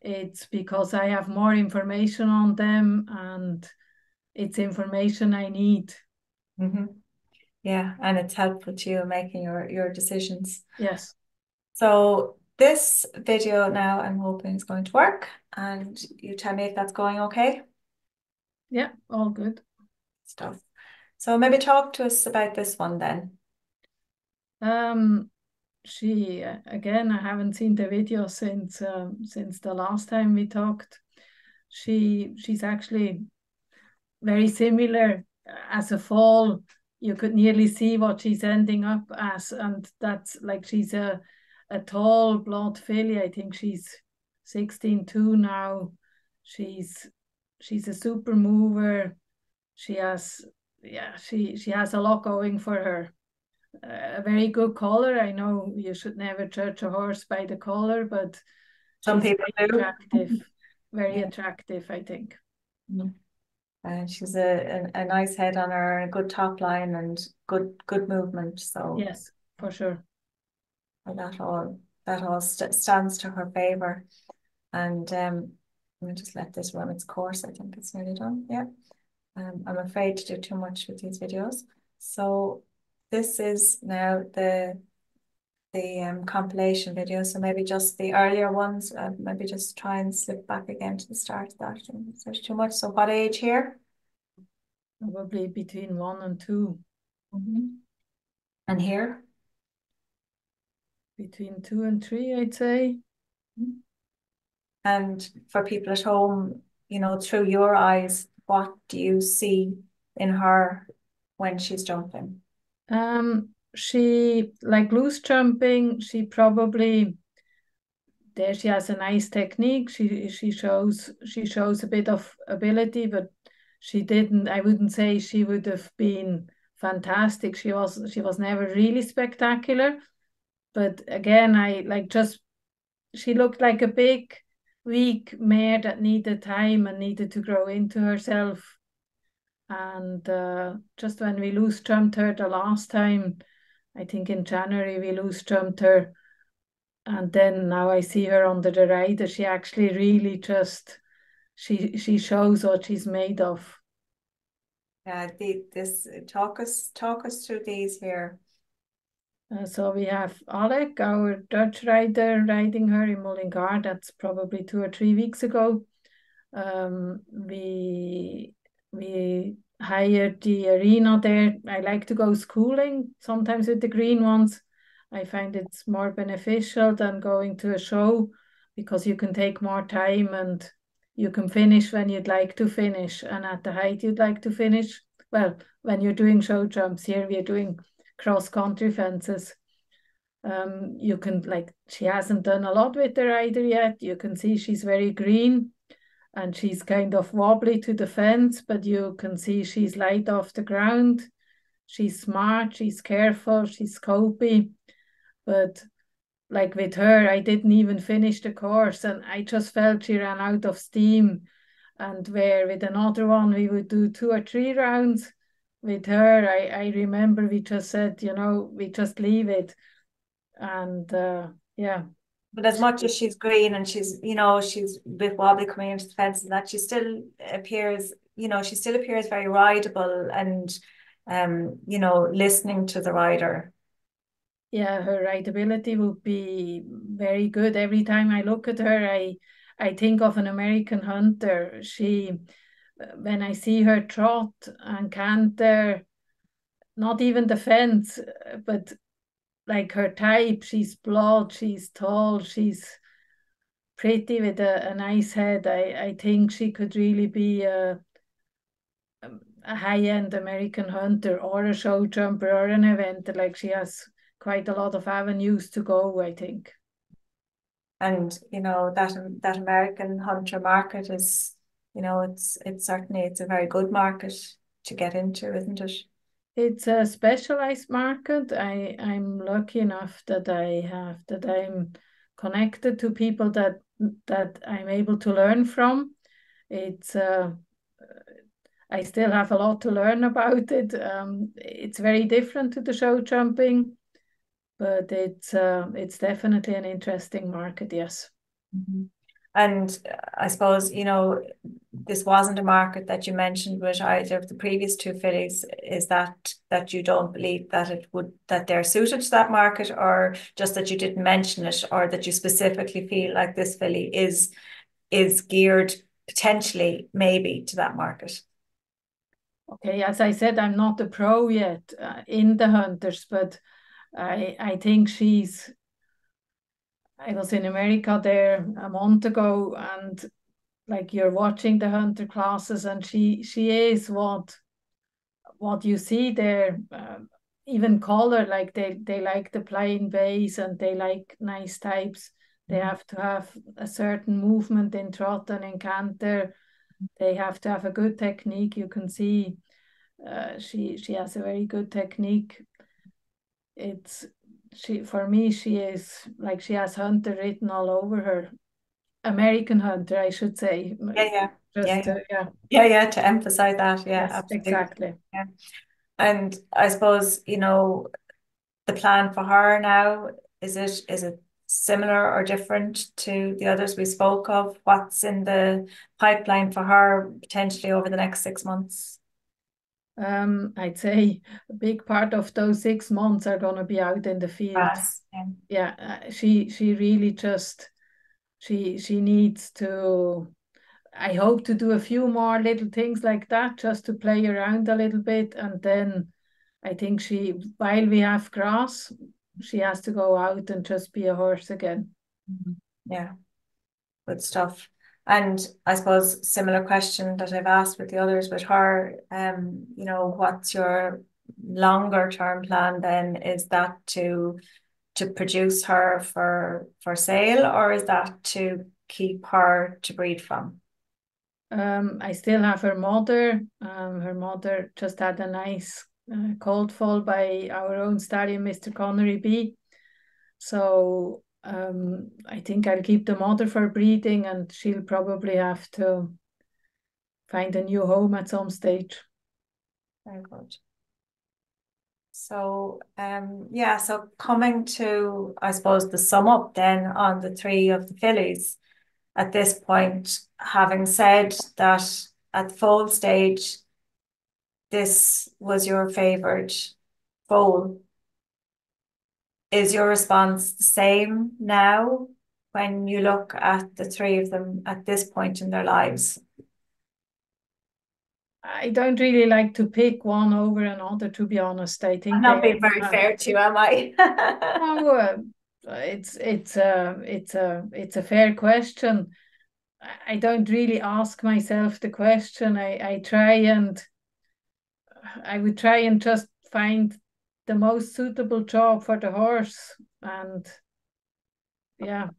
It's because I have more information on them, and it's information I need. Mm-hmm. Yeah, and it's helpful to you in making your decisions. Yes. So this video now, I'm hoping is going to work, and you tell me if that's going okay. Yeah, all good. Stuff. So maybe talk to us about this one then. She again, I haven't seen the video since the last time we talked. She's actually very similar as a foal. You could nearly see what she's ending up as, and that's like she's a tall blood filly. I think she's 16.2 now. She's a super mover. She has she has a lot going for her. A very good color. I know you should never judge a horse by the color, but Some she's people very do. attractive. Very Yeah. attractive, I think. Mm. She's a nice head on her, and a good top line, and good movement. So Yes, for sure. that all stands to her favor. And let me just let this run its course. I think it's nearly done. Yeah. I'm afraid to do too much with these videos. So this is now the compilation video. So maybe just the earlier ones, maybe just try and slip back again to the start of that. There's too much. So what age here? Probably between 1 and 2. And here? Between 2 and 3, I'd say. And for people at home, through your eyes, what do you see in her when she's jumping? She, like loose jumping, she probably, there she has a nice technique. She shows a bit of ability, but I wouldn't say she would have been fantastic. She was never really spectacular. But again, I like just she looked like a big, weak mare that needed time and needed to grow into herself. And just when we loose jumped her the last time, I think in January we loose jumped her, and then now I see her under the rider. She actually really just she shows what she's made of. Talk us through these here. So we have Alec, our Dutch rider, riding her in Mullingar. That's probably 2 or 3 weeks ago. We hired the arena there. I like to go schooling sometimes with the green ones. I find it's more beneficial than going to a show, because you can take more time and you can finish when you'd like to finish and at the height you'd like to finish. Well, when you're doing show jumps, here we're doing cross-country fences. You can, like, she hasn't done a lot with the rider yet. You can see she's very green and she's kind of wobbly to the fence, but you can see she's light off the ground. She's smart, she's careful, she's scopy. But like with her, I didn't even finish the course, and I just felt she ran out of steam. And where with another one, we would do 2 or 3 rounds. With her, I remember we just said, we just leave it. And yeah. But as much as she's green and she's, she's a bit wobbly coming into the fence and that, she still appears, she still appears very rideable and, listening to the rider. Yeah, her rideability would be very good. Every time I look at her, I think of an American hunter. When I see her trot and canter, not even the fence, but like her type, she's broad, she's tall, she's pretty with a nice head. I think she could really be a high-end American hunter or a show jumper or an eventer. Like she has quite a lot of avenues to go, I think. And, that American hunter market is, it's certainly, it's a very good market to get into, isn't it? It's a specialized market. I'm lucky enough that I'm connected to people that I'm able to learn from. It's I still have a lot to learn about it. It's very different to the show jumping, but it's definitely an interesting market. Yes. Mhm. And I suppose, this wasn't a market that you mentioned with either of the previous two fillies. Is that you don't believe that they're suited to that market, or just that you didn't mention it, or that you specifically feel like this filly is geared potentially maybe to that market? Okay, as I said, I'm not a pro yet in the hunters, but I think I was in America there a month ago, and like you're watching the hunter classes, and she is what you see there. Even color, like they like the plain base and they like nice types. They have to have a certain movement in trot and in canter. They have to have a good technique. You can see she has a very good technique. It's she for me she is like she has hunter written all over her. American hunter, I should say. Yeah, yeah, yeah, Just yeah, yeah, yeah, yeah. To emphasize that, yeah, yes, absolutely. exactly. Yeah. And I suppose, the plan for her now, is it similar or different to the others we spoke of? What's in the pipeline for her potentially over the next 6 months? I'd say a big part of those 6 months are gonna be out in the field. Yes. Yeah. Yeah, she really just she needs to. I hope to do a few more little things like that just to play around a little bit, and then I think while we have grass, she has to go out and just be a horse again. Mhm. Yeah, good stuff. And I suppose similar question that I've asked with the others with her, what's your longer term plan then? Is that to produce her for sale, or is that to keep her to breed from? I still have her mother. Her mother just had a nice colt fall by our own stallion, Mr. Connery B. So I think I'll keep the mother for breeding, and she'll probably have to find a new home at some stage. Very good. So yeah, so coming to, I suppose, the sum up then on the three of the fillies at this point, having said that at the foal stage, this was your favorite foal. Is your response the same now when you look at the three of them at this point in their lives? I don't really like to pick one over another, to be honest. I I'm think not they being very have fair to you, am I? no. It's a fair question. I don't really ask myself the question. I would try and just find the most suitable job for the horse, and yeah,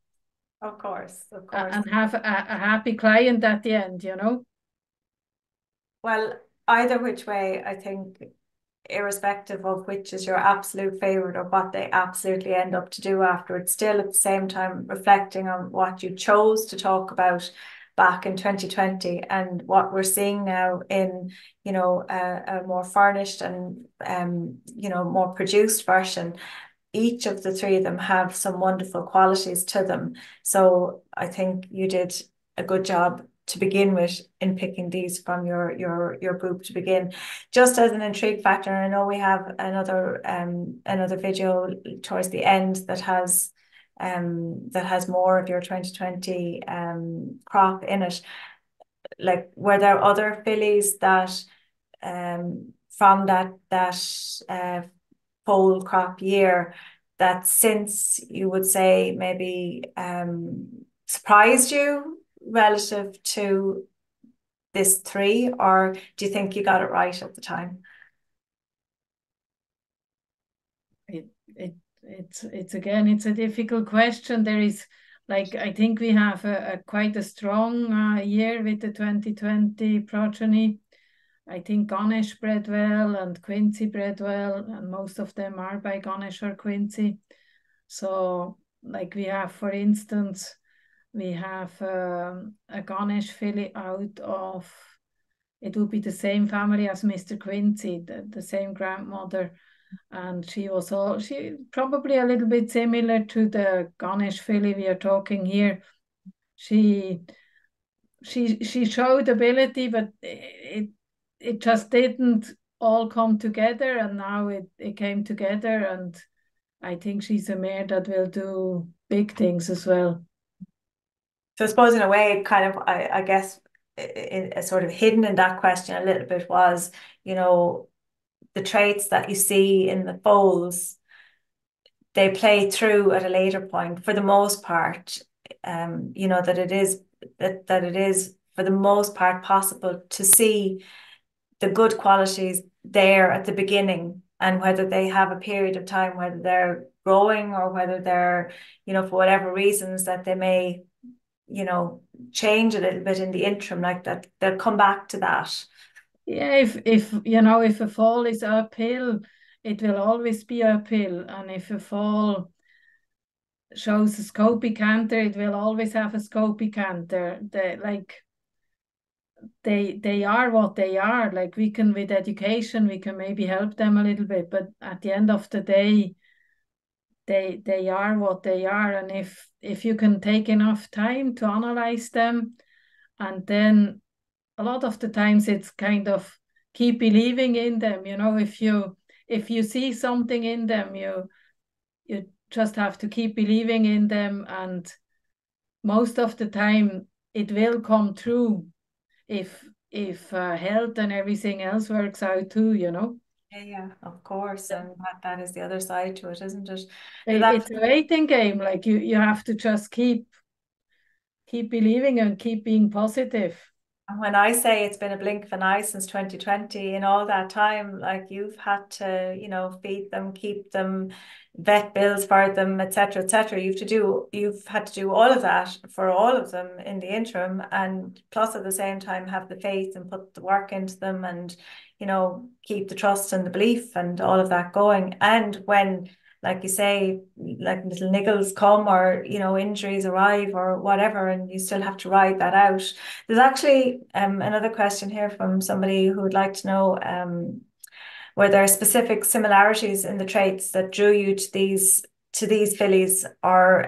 Of course, of course. and have a happy client at the end. Well, either which way, I think irrespective of which is your absolute favorite or what they absolutely end up to do afterwards, still at the same time reflecting on what you chose to talk about back in 2020 and what we're seeing now in, you know, a more furnished and, you know, more produced version. Each of the three of them have some wonderful qualities to them. So I think you did a good job to begin with in picking these from your group to begin. Just as an intrigue factor, and I know we have another video towards the end that has more of your 2020 crop in it. Like, were there other fillies that from that foal crop year that since you would say maybe surprised you relative to this three, or do you think you got it right at the time? It's again, it's a difficult question. There is, like, I think we have a quite a strong year with the 2020 progeny. I think Ganesh bred well and Quincy bred well, and most of them are by Ganesh or Quincy. So, like, we have, for instance, we have a Ganesh filly out of, it would be the same family as Mr. Quincy, the same grandmother. And she probably a little bit similar to the Ganesh filly we are talking here. She showed ability, but it just didn't all come together, and now it came together, and I think she's a mare that will do big things as well. So I suppose in a way, kind of, I guess, sort of hidden in that question a little bit was, you know, the traits that you see in the foals, they play through at a later point for the most part. You know, that it is for the most part possible to see the good qualities there at the beginning, and whether they have a period of time, whether they're growing or whether they're, you know, for whatever reasons that they may, you know, change a little bit in the interim, like that, they'll come back to that. Yeah, if you know, if a foal is uphill, it will always be uphill, and if a foal shows a scopy canter, it will always have a scopy canter. They are what they are. Like, we can, with education, we can maybe help them a little bit, but at the end of the day, they are what they are. And if you can take enough time to analyze them, and then a lot of the times it's kind of keep believing in them. You know, if you see something in them, you just have to keep believing in them, and most of the time it will come true if health and everything else works out too, you know. Yeah, of course. And that is the other side to it, isn't it? It's a waiting game. Like, you have to just keep believing and keep being positive. And when I say it's been a blink of an eye since 2020, in all that time, like, you've had to, you know, feed them, keep them, vet bills for them, etc., etc. You've had to do all of that for all of them in the interim, and plus at the same time have the faith and put the work into them, and, you know, keep the trust and the belief and all of that going. And when, like you say, like little niggles come, or, you know, injuries arrive or whatever, and you still have to ride that out. There's actually another question here from somebody who would like to know, were there specific similarities in the traits that drew you to these fillies, or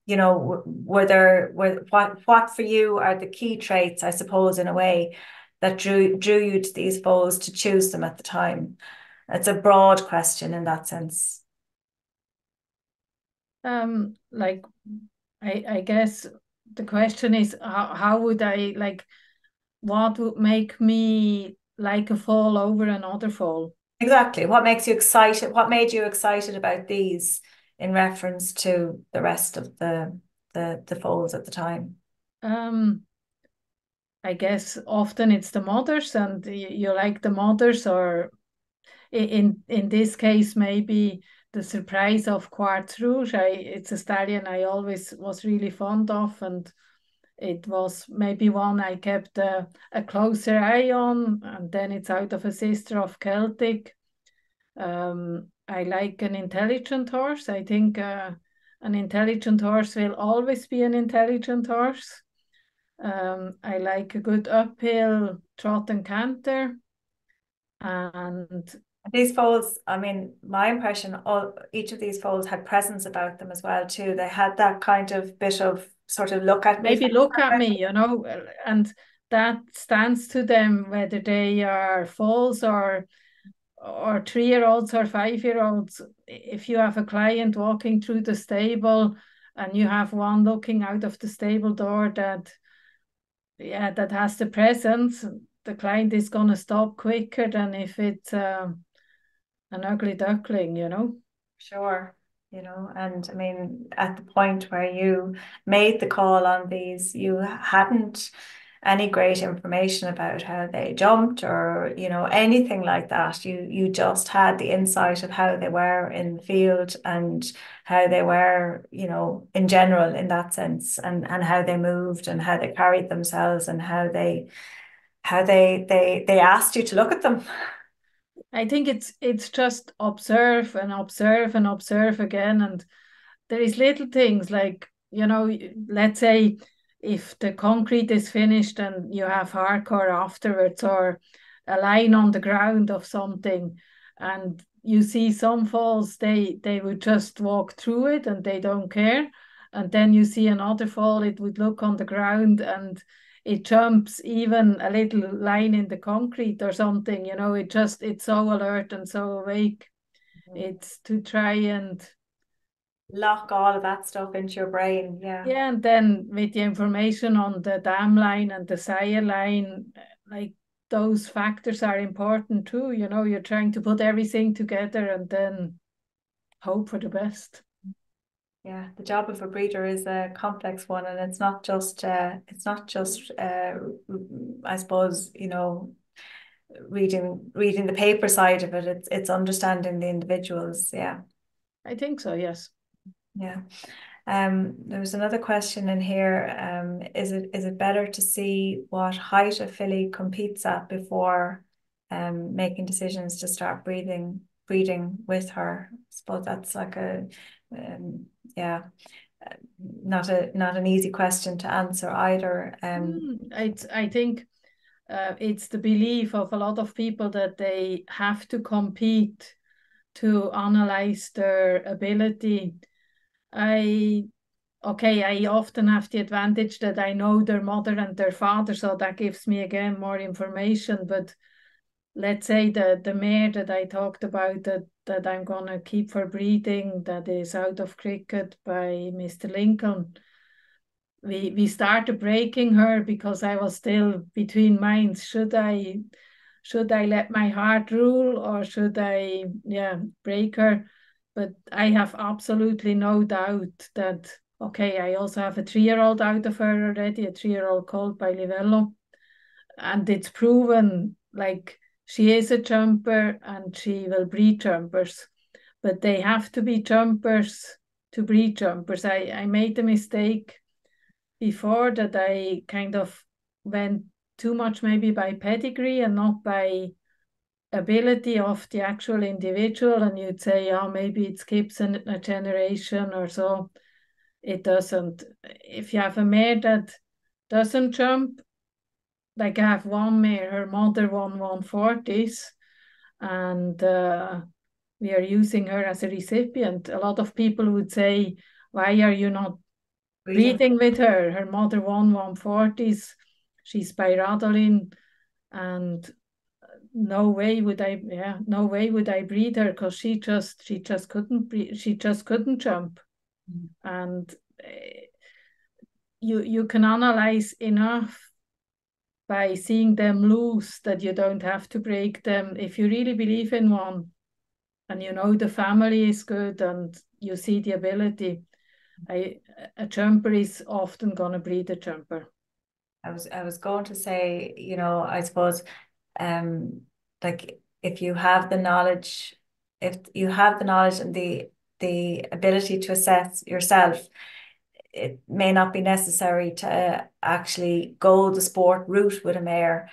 you know, what for you are the key traits, I suppose, in a way, that drew you to these foals to choose them at the time? It's a broad question in that sense. Like, I guess the question is, how would I, like, what would make me like a foal over another foal? Exactly. What makes you excited? What made you excited about these in reference to the rest of the foals at the time? I guess often it's the mothers, and you like the mothers, or in this case maybe the surprise of Quartz Rouge. It's a stallion I always was really fond of, and it was maybe one I kept a closer eye on, and then it's out of a sister of Celtic. I like an intelligent horse. I think an intelligent horse will always be an intelligent horse. I like a good uphill trot and canter. And These foals, I mean, my impression, each of these foals had presence about them as well too. They had that kind of bit of sort of look at me maybe factor look at about me, and that stands to them whether they are foals or 3-year-olds or 5-year-olds. If you have a client walking through the stable and you have one looking out of the stable door that has the presence, the client is going to stop quicker than if it's an ugly duckling. Sure, and I mean, at the point where you made the call on these, you hadn't any great information about how they jumped or, anything like that. You just had the insight of how they were in the field and how they were, in general in that sense, and how they moved and how they carried themselves and how they asked you to look at them. I think it's just observe and observe and observe again. And there is little things like, let's say if the concrete is finished and you have hardcore afterwards, or a line on the ground of something, and you see some falls, they would just walk through it and they don't care. And then you see another fall, it would look on the ground and it jumps even a little line in the concrete or something, it's so alert and so awake. It's to try and Lock all of that stuff into your brain. Yeah. yeah, and then with the information on the dam line and the sire line, like those factors are important too. You're trying to put everything together and then hope for the best. Yeah, the job of a breeder is a complex one, and it's not just I suppose, reading the paper side of it. It's understanding the individuals. Yeah. I think so, yes. Yeah. There was another question in here. Is it better to see what height a filly competes at before making decisions to start breeding with her? I suppose that's like yeah, not an easy question to answer either. I think it's the belief of a lot of people that they have to compete to analyze their ability. I often have the advantage that I know their mother and their father, so that gives me again more information. But let's say the mare that I talked about that I'm gonna keep for breeding, that is out of cricket by Mr. Lincoln. We started breaking her because I was still between minds. Should I let my heart rule or should I break her? But I have absolutely no doubt that I also have a 3-year-old out of her already, a 3-year-old colt by Livello. And it's proven like she is a jumper and she will breed jumpers. But they have to be jumpers to breed jumpers. I made the mistake before that I kind of went too much maybe by pedigree and not by ability of the actual individual. And you'd say, oh, maybe it skips a generation or so. It doesn't. If you have a mare that doesn't jump, like I have one mare, her mother won 140s, and we are using her as a recipient. A lot of people would say, why are you not Breeding. breeding with her? Her mother won 140s. She's by Radolin, and no way would I breed her because she just couldn't breed, she just couldn't jump. And you can analyze enough by seeing them loose that you don't have to break them. If you really believe in one and the family is good and you see the ability, a jumper is often going to breed a jumper. I was going to say, I suppose, like if you have the knowledge, and the ability to assess yourself, it may not be necessary to actually go the sport route with a mare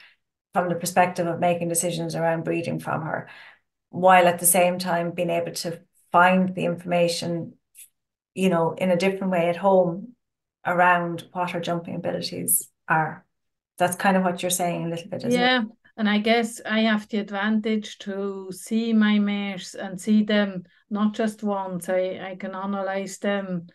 from the perspective of making decisions around breeding from her. while at the same time being able to find the information, you know, in a different way at home around what her jumping abilities are. That's kind of what you're saying a little bit, isn't it? Yeah, and I guess I have the advantage to see my mares and see them not just once. I can analyze them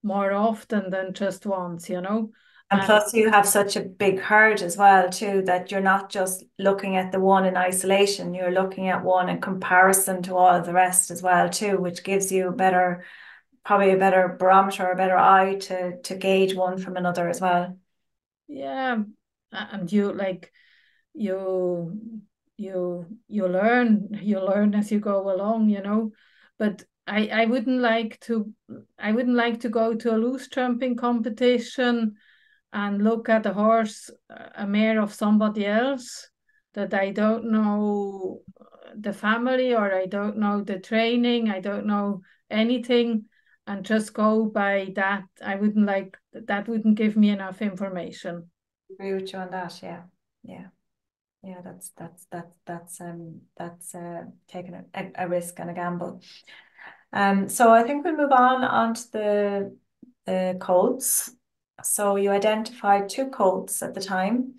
more often than just once, you know. And And plus, you have such a big herd as well, too, that you're not just looking at the one in isolation, you're looking at one in comparison to all of the rest as well, too, which gives you a better, probably a better barometer, a better eye to gauge one from another as well. yeah, and you like you you learn as you go along, you know. But I wouldn't like to go to a loose jumping competition and look at a horse, a mare of somebody else that I don't know the family, or I don't know the training, I don't know anything, and just go by that. I wouldn't like that, wouldn't give me enough information. Agree with you on that. Yeah, yeah, yeah. That's taking a risk and a gamble. So I think we'll move on to the colts. So you identified two colts at the time,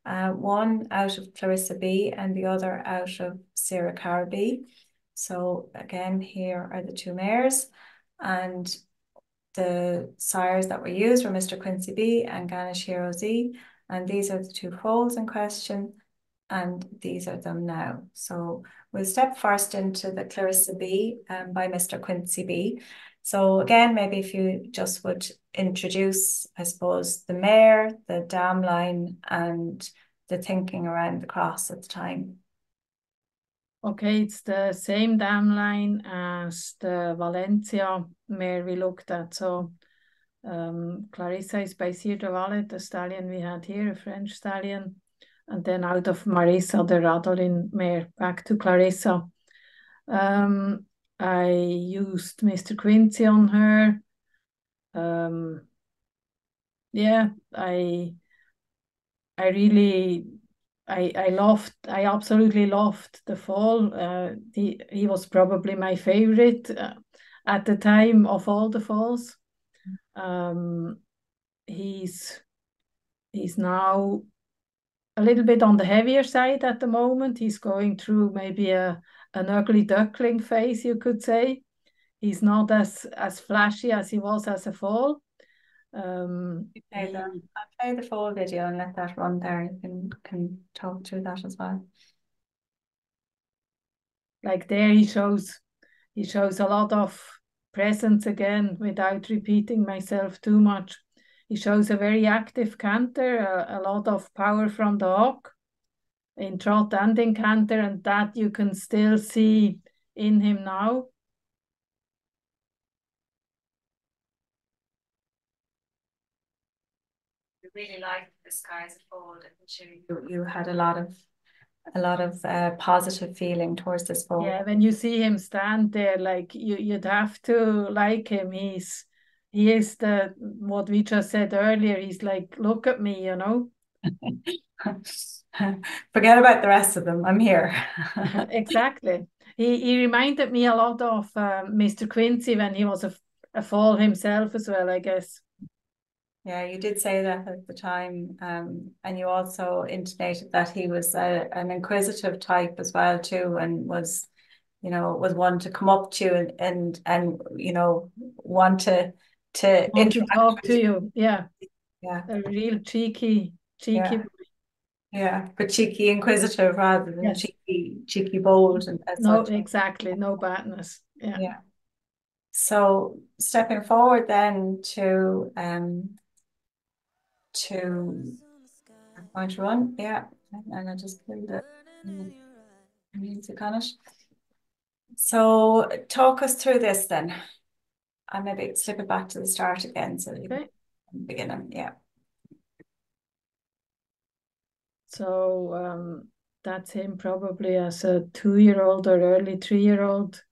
one out of Clarissa B and the other out of Sarah Cara B. So again, here are the two mares, and the sires that were used were Mr. Quincy B and Ganesh Hero Z, and these are the two foals in question, and these are them now. So we'll step first into the Clarissa B by Mr. Quincy B. So again, maybe if you just would introduce, I suppose, the mare, the dam line, and the thinking around the cross at the time. Okay, it's the same dam line as the Valencia mare we looked at. So Clarissa is by Cire de Valle, the stallion we had here, a French stallion. And then out of Marisa, the Radolin mare, back to Clarissa. I used Mr. Quincy on her. Yeah, I really, I absolutely loved the fall. He was probably my favorite at the time of all the falls. Um, he's now a little bit on the heavier side at the moment. He's going through maybe an ugly duckling phase, you could say. He's not as flashy as he was as a fall. I'll play the full video and let that run there. You can talk through that as well. Like there, he shows a lot of presence again without repeating myself too much. He shows a very active canter, a lot of power from the hock in trot and in canter, and that you can still see in him now. You really liked this guy's fold, didn't you? You had a lot of positive feeling towards this fold. Yeah, when you see him stand there, like you'd have to like him. He is the what we just said earlier. He's like, look at me, you know. Forget about the rest of them. I'm here. Exactly. He reminded me a lot of Mr. Quincy when he was a foal himself as well, I guess. Yeah, you did say that at the time, and you also intimated that he was an inquisitive type as well too, and was, you know, was one to come up to you and you know, want to Want to interact talk with to you. you. Yeah, Yeah, a real cheeky yeah, boy. yeah, but cheeky inquisitive rather than Yes. cheeky bold and as No, such. exactly. No badness. Yeah. Yeah. So stepping forward then to point run, yeah, and I just killed it. Music on it. So talk us through this then. I maybe slip it back to the start again so that you Okay. can begin it. Yeah. So that's him probably as a 2-year-old or early 3-year-old.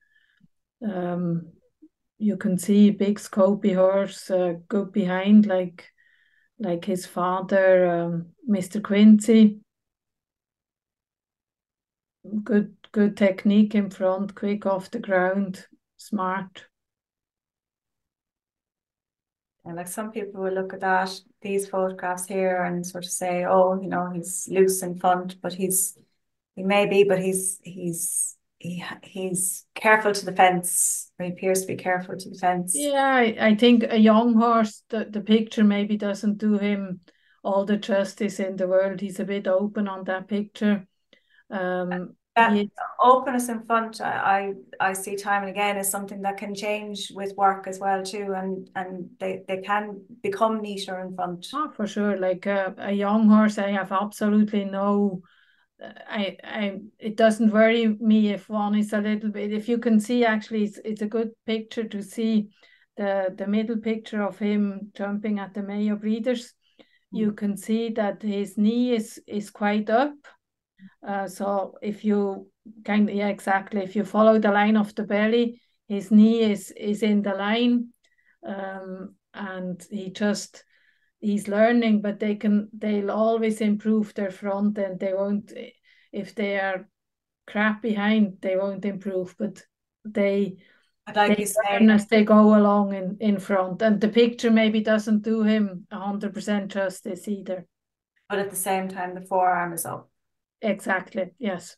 You can see big scopy horse, good behind, like his father, Mr. Quincy. good technique in front, quick off the ground, smart. And like some people will look at these photographs here and sort of say, oh, he's loose in front, but he may be, but he's careful to the fence. Or he appears to be careful to the fence. Yeah, I think a young horse, the picture maybe doesn't do him all the justice in the world. He's a bit open on that picture. That openness in front, I see time and again, is something that can change with work as well too, and they can become neater in front. Oh, for sure. Like a young horse, I have absolutely no. It doesn't worry me if one is a little bit. If you can see, actually, it's a good picture to see the middle picture of him jumping at the Mayo Breeders. You can see that his knee is quite up. So if you yeah, exactly. If you follow the line of the belly, his knee is in the line, and he's learning. But they'll always improve their front, and they won't. If they are crap behind, they won't improve. But they But like you learn say, as they go along in front. And the picture maybe doesn't do him 100% justice either. but at the same time, the forearm is up. Exactly. Yes.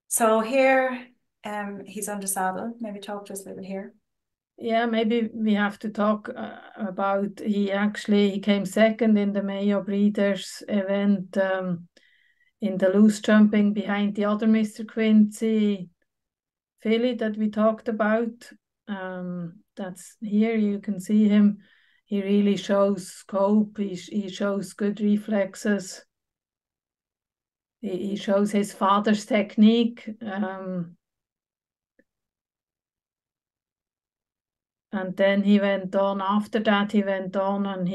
So here, he's under saddle. Maybe talk to us a little bit here. Yeah, maybe we have to talk about he came second in the Mayo Breeders event in the loose jumping behind the other Mr. Quincy filly that we talked about. That's here, you can see him. He really shows scope. He shows good reflexes. He shows his father's technique. And then he went on, after that he went on and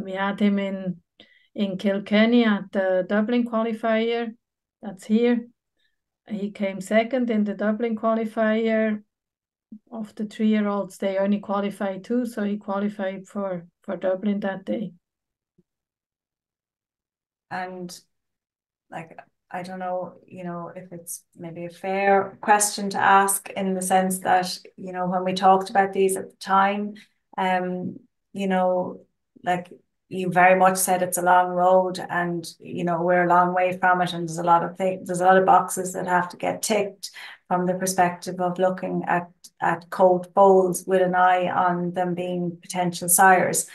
we had him in Kilkenny at the Dublin qualifier. That's here. He came second in the Dublin qualifier. Of the 3-year-olds, they only qualified 2, so he qualified for Dublin that day. And like, I don't know, if it's maybe a fair question to ask, in the sense that, when we talked about these at the time, you know, like you very much said, it's a long road, and we're a long way from it, and there's a lot of things, there's a lot of boxes that have to get ticked from the perspective of looking at colt foals with an eye on them being potential sires.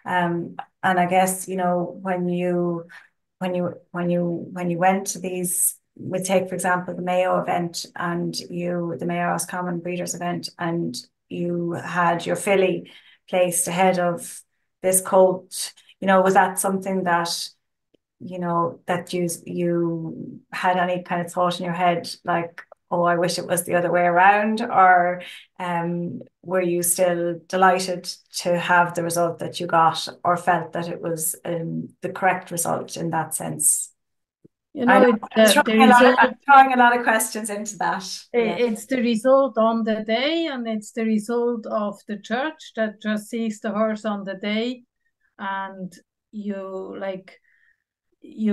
And I guess, when you went to these, we take for example the Mayo event, and the Mayo Roscommon Breeders event, and you had your filly placed ahead of this colt. Was that something that that you had any kind of thought in your head, like, oh, I wish it was the other way around, or were you still delighted to have the result that you got, or felt that it was the correct result in that sense? I know It's I'm throwing a lot of questions into that. Yeah. it's the result on the day, and it's the result of the judge that just sees the horse on the day, and you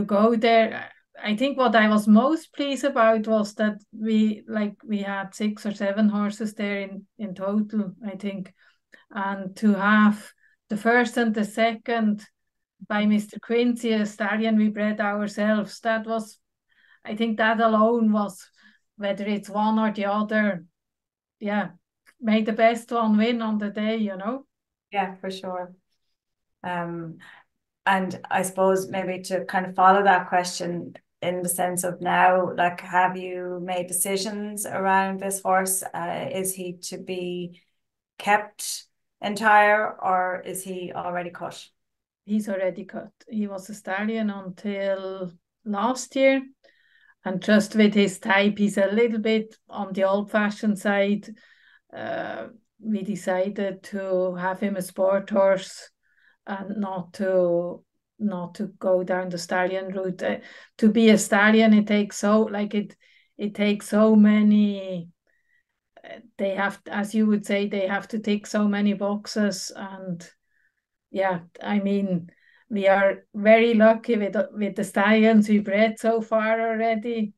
go there. I think what I was most pleased about was that we had 6 or 7 horses there in total, I think, and to have the first and the second by Mr. Quincy, a stallion we bred ourselves. I think that alone was, whether it's one or the other, yeah, made the best one win on the day, Yeah, for sure. And I suppose maybe to kind of follow that question, in the sense of now, like, have you made decisions around this horse? Is he to be kept entire, or is he already cut? He's already cut. He was a stallion until last year. And just with his type, he's a little bit on the old-fashioned side. We decided to have him a sport horse and not to go down the stallion route. To be a stallion, it takes so many. They have, as you would say, they have to tick so many boxes, and yeah, I mean, we are very lucky with the stallions we bred so far already.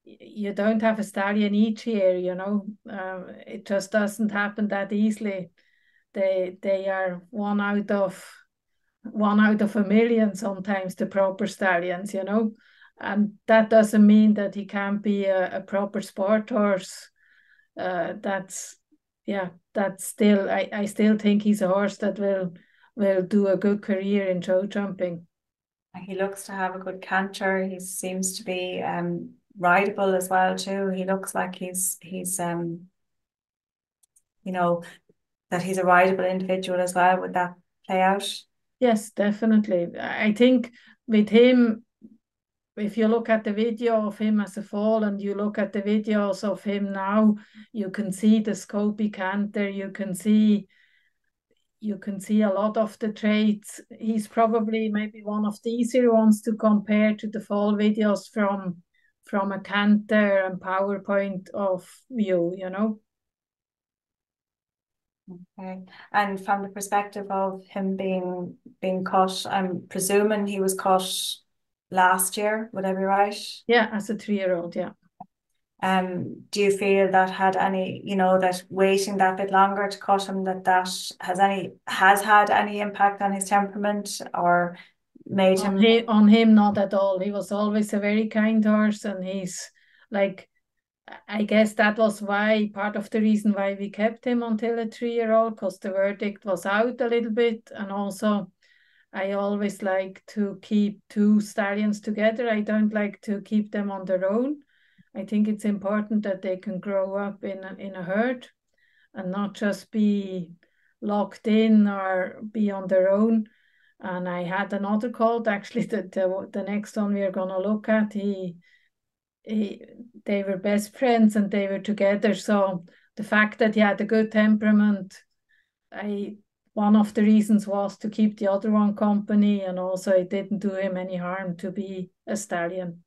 you don't have a stallion each year, you know. It just doesn't happen that easily. They are one out of a million sometimes, the proper stallions, you know. And that doesn't mean that he can't be a proper sport horse. That's still, I still think he's a horse that will do a good career in show jumping. He looks to have a good canter. He seems to be rideable as well too. He looks like he's you know, that he's a rideable individual as well. Would that play out? Yes, definitely. I think with him, if you look at the video of him as a foal and you look at the videos of him now, you can see the scopy canter, you can see a lot of the traits. He's probably maybe one of the easier ones to compare to the foal videos from a canter and PowerPoint of view, you know. Okay. And from the perspective of him being cut, I'm presuming he was cut last year, would I be right? Yeah, as a 3-year-old, yeah. Do you feel that had any, that waiting that bit longer to cut him, that has had any impact on his temperament or made him? On him, not at all. He was always a very kind horse, and he's like, I guess that was why, part of the reason why we kept him until a 3-year-old, because the verdict was out a little bit. And also, I always like to keep two stallions together. I don't like to keep them on their own. I think it's important that they can grow up in a herd and not just be locked in or be on their own. And I had another colt, actually, the next one we are going to look at, they were best friends and they were together. So the fact that he had a good temperament, one of the reasons was to keep the other one company, and also it didn't do him any harm to be a stallion.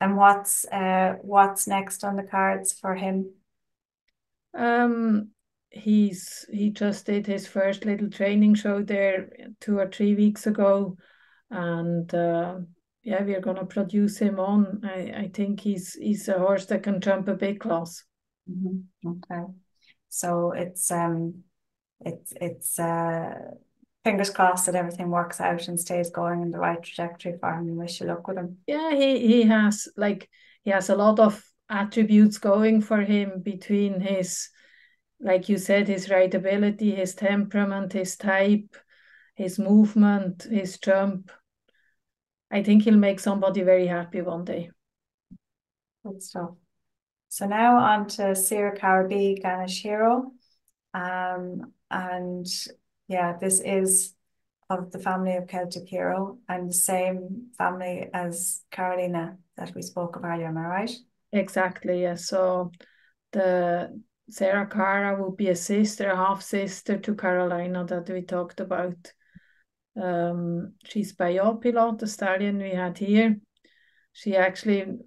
And what's next on the cards for him? He just did his first little training show there 2 or 3 weeks ago, and yeah, we're going to produce him on. I think he's a horse that can jump a big class. Okay, so it's fingers crossed that everything works out and stays going in the right trajectory for him. And wish you luck with him. Yeah, he has a lot of attributes going for him, between his, like you said, his rideability, his temperament, his type, his movement, his jump. I think he'll make somebody very happy one day. Good stuff. So now on to Sir Caribbean Ganesh Hero. And yeah, this is of the family of Celtic Hero and the same family as Carolina that we spoke of earlier, am I right? Exactly, yeah. So the Sarah Cara would be a half sister to Carolina that we talked about. She's by Opilot, the stallion we had here. She actually,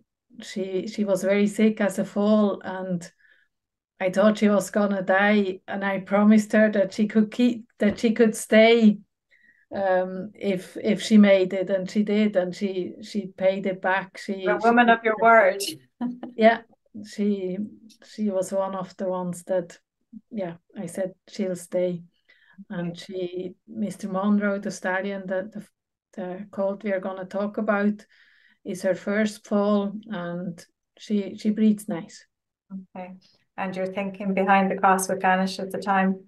she was very sick as a foal, and I thought she was gonna die, and I promised her that she could stay if she made it, and she did, and she paid it back. A woman of your word. Yeah, she was one of the ones that, yeah, I said she'll stay. And Mr. Monroe, the stallion, the colt we are going to talk about, is her first foal, and she breeds nice. Okay. And you're thinking behind the cross with Ganesh at the time?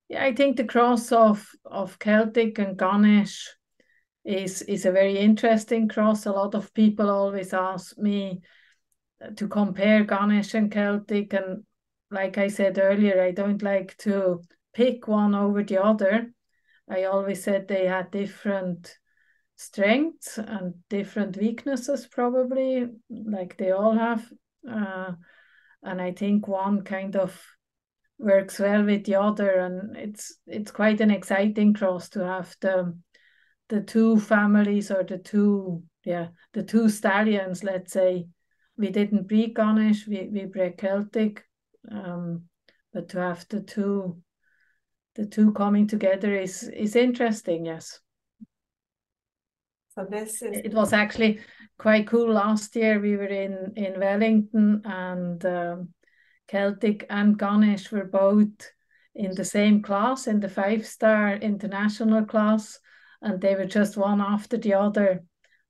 Yeah, I think the cross of Celtic and Ganesh is a very interesting cross. A lot of people always ask me to compare Ganesh and Celtic, and like I said earlier, I don't like to pick one over the other. I always said they had different strengths and different weaknesses, probably, like they all have. And I think one kind of works well with the other, and it's quite an exciting cross to have the two families, or the two stallions, let's say. We didn't breed Ganesh, we bred Celtic, but to have the two coming together is interesting, yes. So this is It was actually quite cool. Last year we were in Wellington, and Celtic and Ganesh were both in the same class, in the 5-star international class, and they were just one after the other.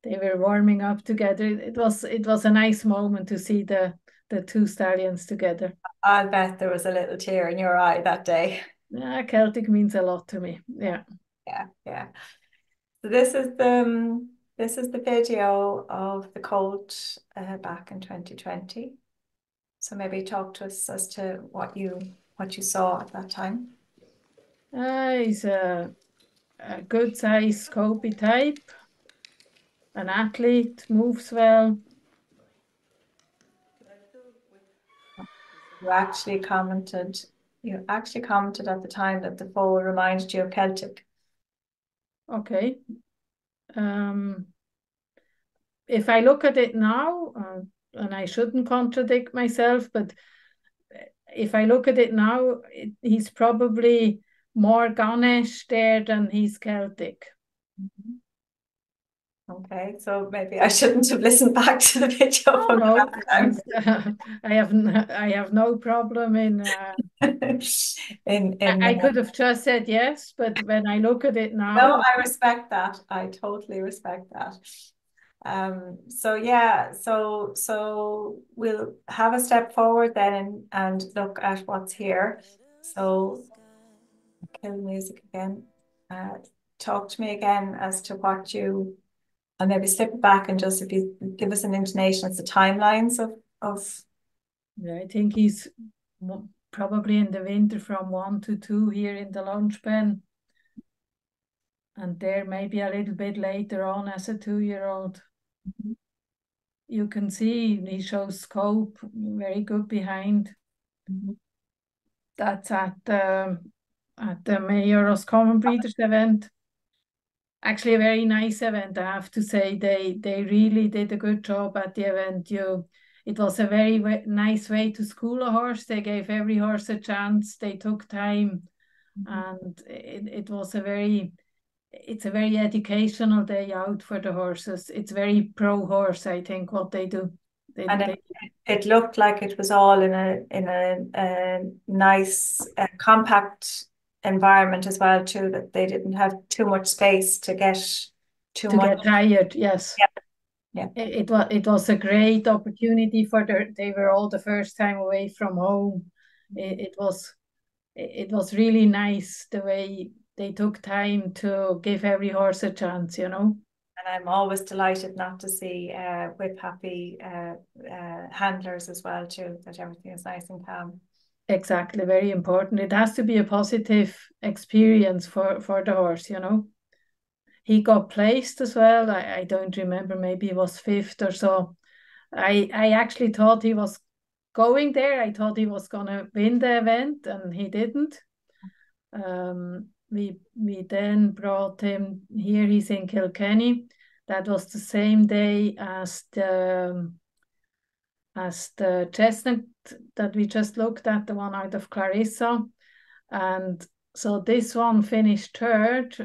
They were warming up together. It was a nice moment to see the two stallions together. I bet there was a little tear in your eye that day. Yeah, Celtic means a lot to me. Yeah. Yeah, yeah. So this is the video of the colt back in 2020. So maybe talk to us as to what you saw at that time. He's a good size Scopy type, an athlete, moves well. You actually commented at the time that the foal reminded you of Celtic. Okay. If I look at it now, and I shouldn't contradict myself, but if I look at it now, he's probably more Ganesh there than he's Celtic. Mhm. Okay, so maybe I shouldn't have listened back to the video Oh from no, the last I have no problem in. time. I could have just said yes, but when I look at it No, now, I respect that. I totally respect that. So yeah, so we'll have a step forward then and look at what's here. So kill music again. Uh, Talk to me again as to what you, and maybe slip it back and just if you give us an intonation as the timelines of yeah, I think he's probably in the winter from 1 to 2 here in the lunch pen, and there maybe a little bit later on as a 2-year-old. You can see he shows scope, very good behind. Mhm. That's at the Mayor's Common Breeders event. Actually, a very nice event, I have to say. They really did a good job at the event. It was a very nice way to school a horse. They gave every horse a chance. They took time, and it was it's a very educational day out for the horses. It's very pro horse, I think, what they do. And They it looked like it was all in a nice compact environment as well too, that they didn't have too much space to get too to much. get tired, yes. Yeah, yeah. It was a great opportunity for they were all the first time away from home. It was really nice the way they took time to give every horse a chance. And I'm always delighted not to see whip happy handlers as well too, that everything is nice and calm. Exactly, very important. It has to be a positive experience for the horse. He got placed as well. I don't remember, maybe he was fifth or so. I actually thought he was going there. I thought he was gonna win the event, and he didn't. We then brought him here. He's in Kilkenny. That was the same day as the chestnut that we just looked at, the one out of Clarissa. And so this one finished third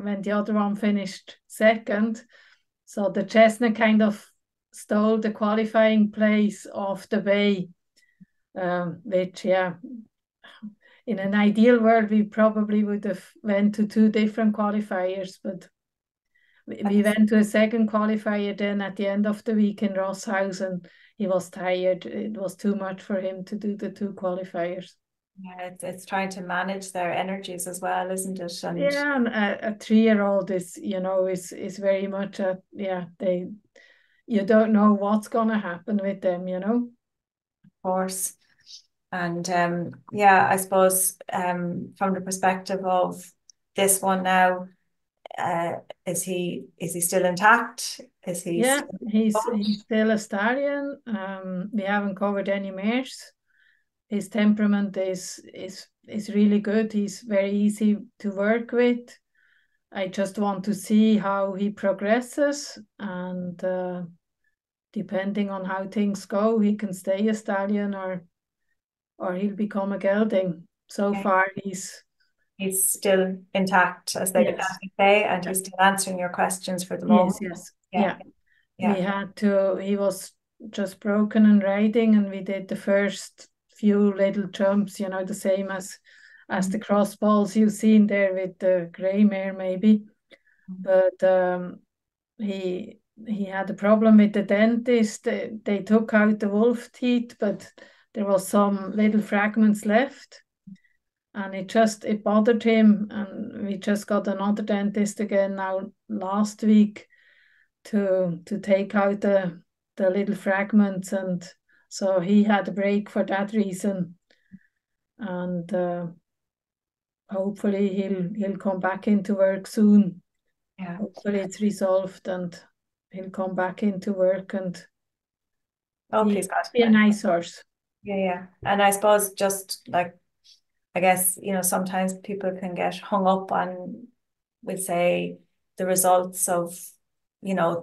when the other one finished second. So the chestnut kind of stole the qualifying place of the bay, which, yeah, in an ideal world, we probably would have went to 2 different qualifiers, but we went to a second qualifier then at the end of the week in Rosshausen. He was tired. It was too much for him to do the 2 qualifiers. Yeah, it's trying to manage their energies as well, isn't it? And Yeah, and a 3-year-old is very much you don't know what's gonna happen with them. of course, and yeah, I suppose from the perspective of this one now, uh, is he still intact? Is he Yeah, still he's still a stallion. We haven't covered any mares. His temperament is really good. He's very easy to work with. I just want to see how he progresses, and depending on how things go, he can stay a stallion or he'll become a gelding. So far, he's still intact, as they Yes. say, and he's still answering your questions for the moment. Yes. Yeah, We yeah. had to, he was just broken and riding, and we did the first few little jumps, the same as the cross balls you've seen there with the grey mare maybe. But he had a problem with the dentist. They took out the wolf teeth, but there was some little fragments left, and it bothered him, and we just got another dentist again now last week to take out the little fragments, and so he had a break for that reason, and hopefully he'll come back into work soon. Yeah. Hopefully it's resolved and he'll come back into work, and Oh, he please God. be a nice horse. Yeah, yeah. And I suppose just like, I guess, sometimes people can get hung up on, we'll say, the results of,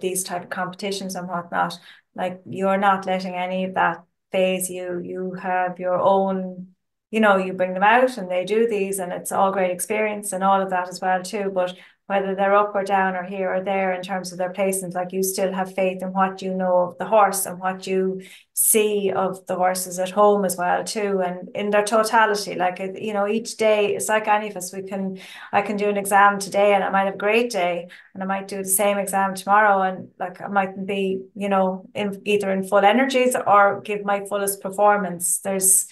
these type of competitions and whatnot. Like, you're not letting any of that phase you. You have your own, you bring them out and they do these, and it's all great experience and all of that as well too. But whether they're up or down or here or there in terms of their placement, like, you still have faith in what you know of the horse and what you see of the horses at home as well too, and in their totality. Like, each day it's like any of us. I can do an exam today and I might have a great day, and I might do the same exam tomorrow, and like I mightn't be, either in full energies or give my fullest performance. There's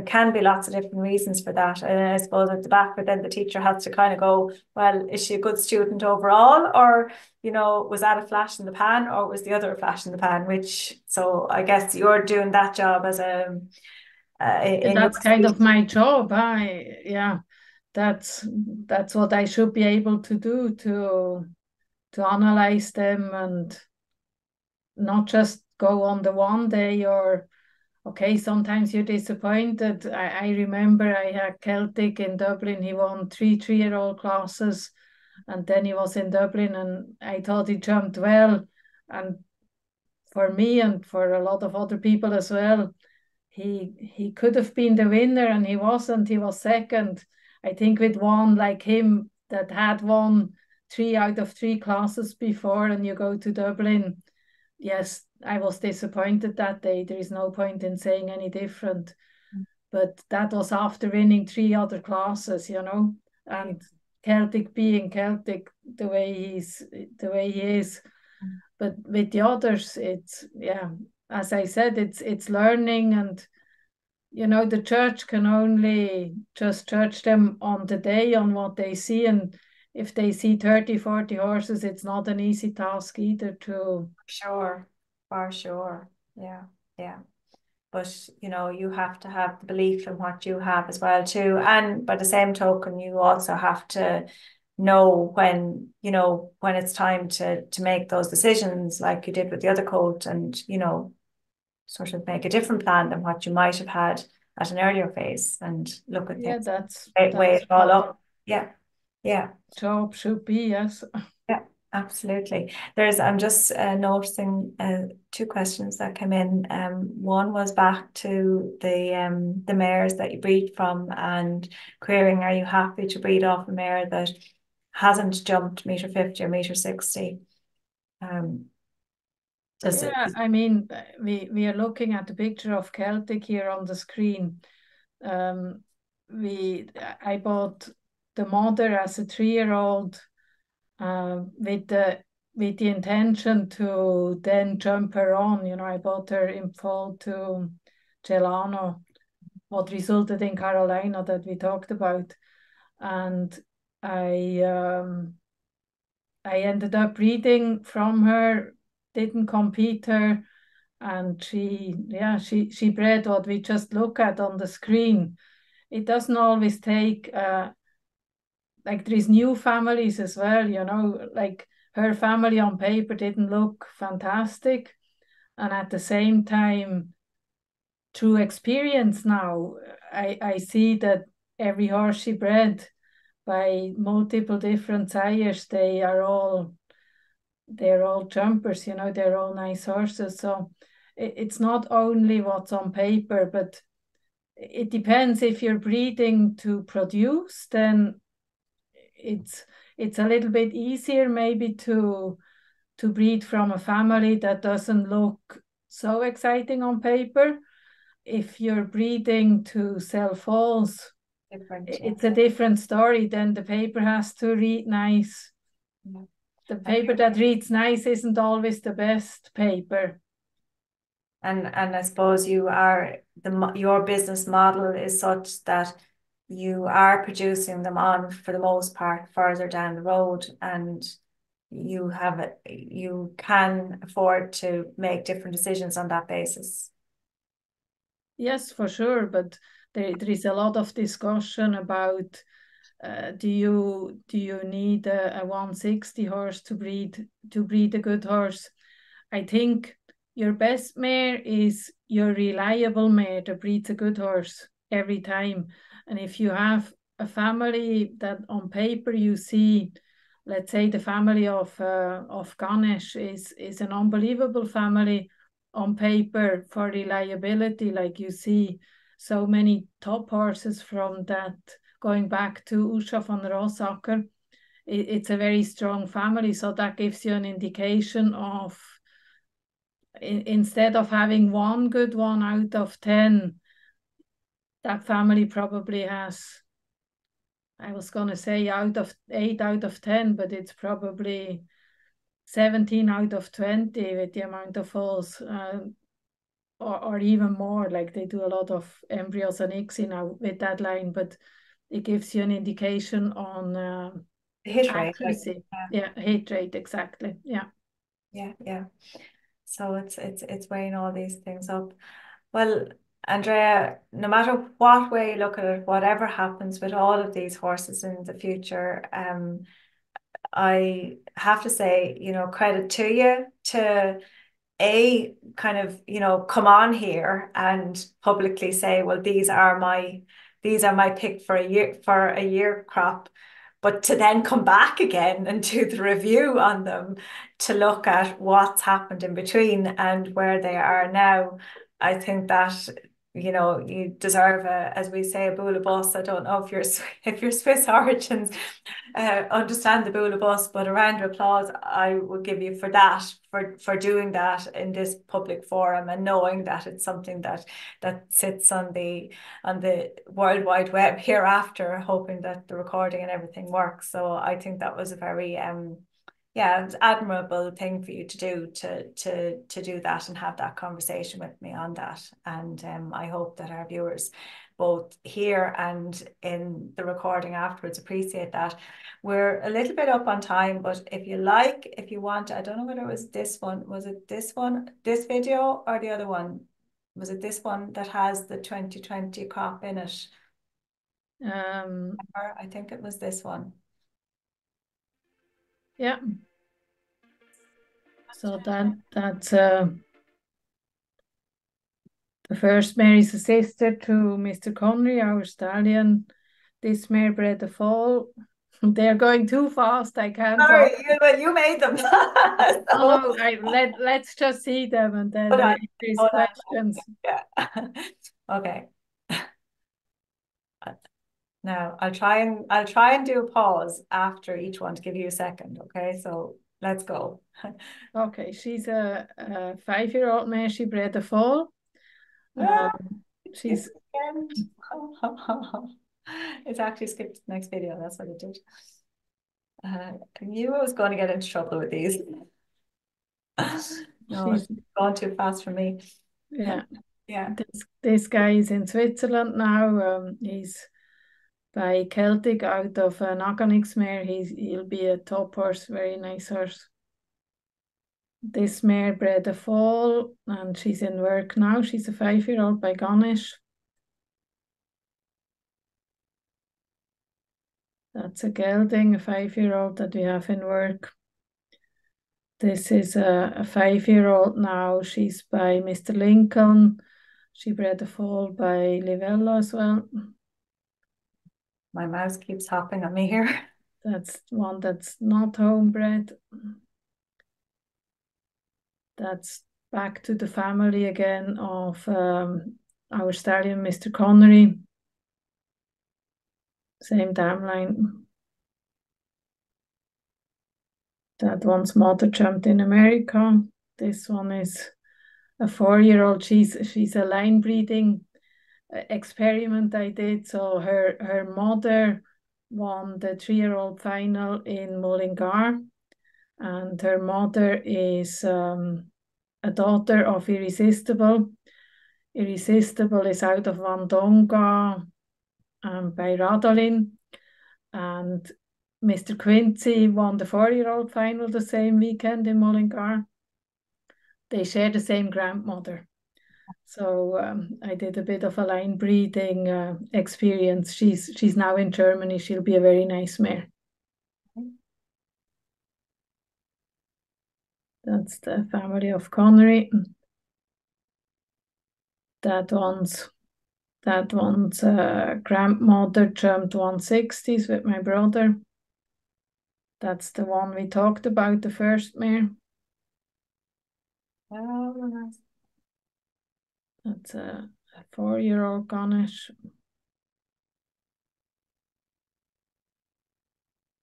can be lots of different reasons for that. And I suppose at the back, but then the teacher has to kind of go, well, is she a good student overall, or was that a flash in the pan, or was the other a flash in the pan? So I guess you're doing that job as a in your That's kind of my job. That's what I should be able to do, to analyze them and not just go on the one day. Or okay, sometimes you're disappointed. I remember I had Celtic in Dublin. He won 3 3-year-old classes, and then he was in Dublin, and I thought he jumped well. And for me and for a lot of other people as well, he could have been the winner, and he wasn't. He was second. I think with one like him that had won 3 out of 3 classes before, and you go to Dublin. Yes, I was disappointed that day. There is no point in saying any different. But that was after winning 3 other classes, and Celtic being Celtic the way he is. But with the others, it's, as I said, it's learning, and the church can only just judge them on the day, on what they see, and if they see 30, 40 horses, it's not an easy task either to. Sure, for sure. Yeah, yeah. But you have to have the belief in what you have as well too. And by the same token, you also have to know when it's time to make those decisions, like you did with the other colt, and sort of make a different plan than what you might have had at an earlier phase, and look at Yeah, things, weigh that's it all what up. Yeah, yeah. job should be, yes. Yeah, absolutely. I'm just noticing 2 questions that came in. One was back to the mares that you breed from, and querying, are you happy to breed off a mare that hasn't jumped meter 50 or meter 60? Um, does it? Yeah, I mean, we are looking at the picture of Celtic here on the screen. Um, I bought the mother as a 3-year-old, with the intention to then jump her on. I bought her in fall to Celano, what resulted in Carolina that we talked about, and I um, I ended up breeding from her, didn't compete her, and she bred what we just look at on the screen. It doesn't always take like there is new families as well, like her family on paper didn't look fantastic, and at the same time, through experience now, I see that every horse she bred by multiple different sires, they're all jumpers, they're all nice horses. So it's not only what's on paper, but it depends. If you're breeding to produce, then it's a little bit easier maybe to breed from a family that doesn't look so exciting on paper. If you're breeding to sell foals, it's a different story. Then the paper has to read nice. Yeah. The paper that reads nice isn't always the best paper. And I suppose your business model is such that you are producing them on, for the most part, further down the road, and you can afford to make different decisions on that basis. Yes, for sure, but there is a lot of discussion about do you need a 160 horse to breed a good horse? I think your best mare is your reliable mare that breeds a good horse every time. And if you have a family that on paper you see, let's say the family of Ganesh is an unbelievable family on paper for reliability, like you see so many top horses from that, going back to Usha von Rossacker. It's a very strong family, so that gives you an indication of, instead of having one good one out of 10, that family probably has, I was going to say 8 out of 10, but it's probably 17 out of 20 with the amount of foals, or even more. Like they do a lot of embryos and ICSI now with that line, but it gives you an indication on hit rate, accuracy. Yeah, hit rate, exactly. Yeah. So it's weighing all these things up. Well, Andrea, no matter what way you look at it, whatever happens with all of these horses in the future, I have to say, credit to you to kind of, come on here and publicly say, well, these are my pick for a year crop, but to then come back again and do the review on them to look at what's happened in between and where they are now. I think that you deserve as we say, a boule of bus. I don't know if you're Swiss origins understand the boule of bus, but a round of applause I would give you for that, for doing that in this public forum, and knowing that it's something that sits on the World Wide Web hereafter, hoping that the recording and everything works. So I think that was a very it's admirable thing for you to do, to do that and have that conversation with me on that. And I hope that our viewers, both here and in the recording afterwards, appreciate that. We're a little bit up on time, but if you want, I don't know whether it was this one, this video, or the other one? Was it this one that has the 2020 crop in it? I think it was this one. Yeah. So that's the first mare is a sister to Mr. Connery, our stallion. This mare bred a foal. They're going too fast. I can't. Sorry, you made them. No, let's just see them, and then if there's questions. Yeah. Okay. Now I'll try and do a pause after each one to give you a second. Okay, so let's go. Okay, she's a 5-year-old mare. She bred a foal. She's it's actually skipped to the next video. That's what it did. I knew I was going to get into trouble with these. No, it's gone too fast for me. Yeah. Yeah. This guy is in Switzerland now. He's by Celtic out of an Agonix mare. He'll be a top horse, very nice horse. This mare bred a foal and she's in work now. She's a 5-year-old by Ganesh. That's a gelding, a 5-year-old that we have in work. This is a 5-year-old now. She's by Mr. Lincoln. She bred a foal by Livella as well. My mouse keeps hopping on me here. That's one that's not homebred. That's back to the family again of our stallion, Mr. Connery. Same dam line. That one's mother jumped in America. This one is a 4-year-old. She's a line breeding experiment I did. So her mother won the 3-year-old final in Mullingar, and her mother is a daughter of Irresistible. Irresistible is out of Wandonga by Radolin, and Mr. Quincy won the 4-year-old final the same weekend in Mullingar. They share the same grandmother. So I did a bit of a line breeding experience. She's now in Germany. She'll be a very nice mare. That's the family of Connery. That one's grandmother jumped 160s with my brother. That's the one we talked about, the first mare. Oh, nice. That's a 4-year-old Ganesh.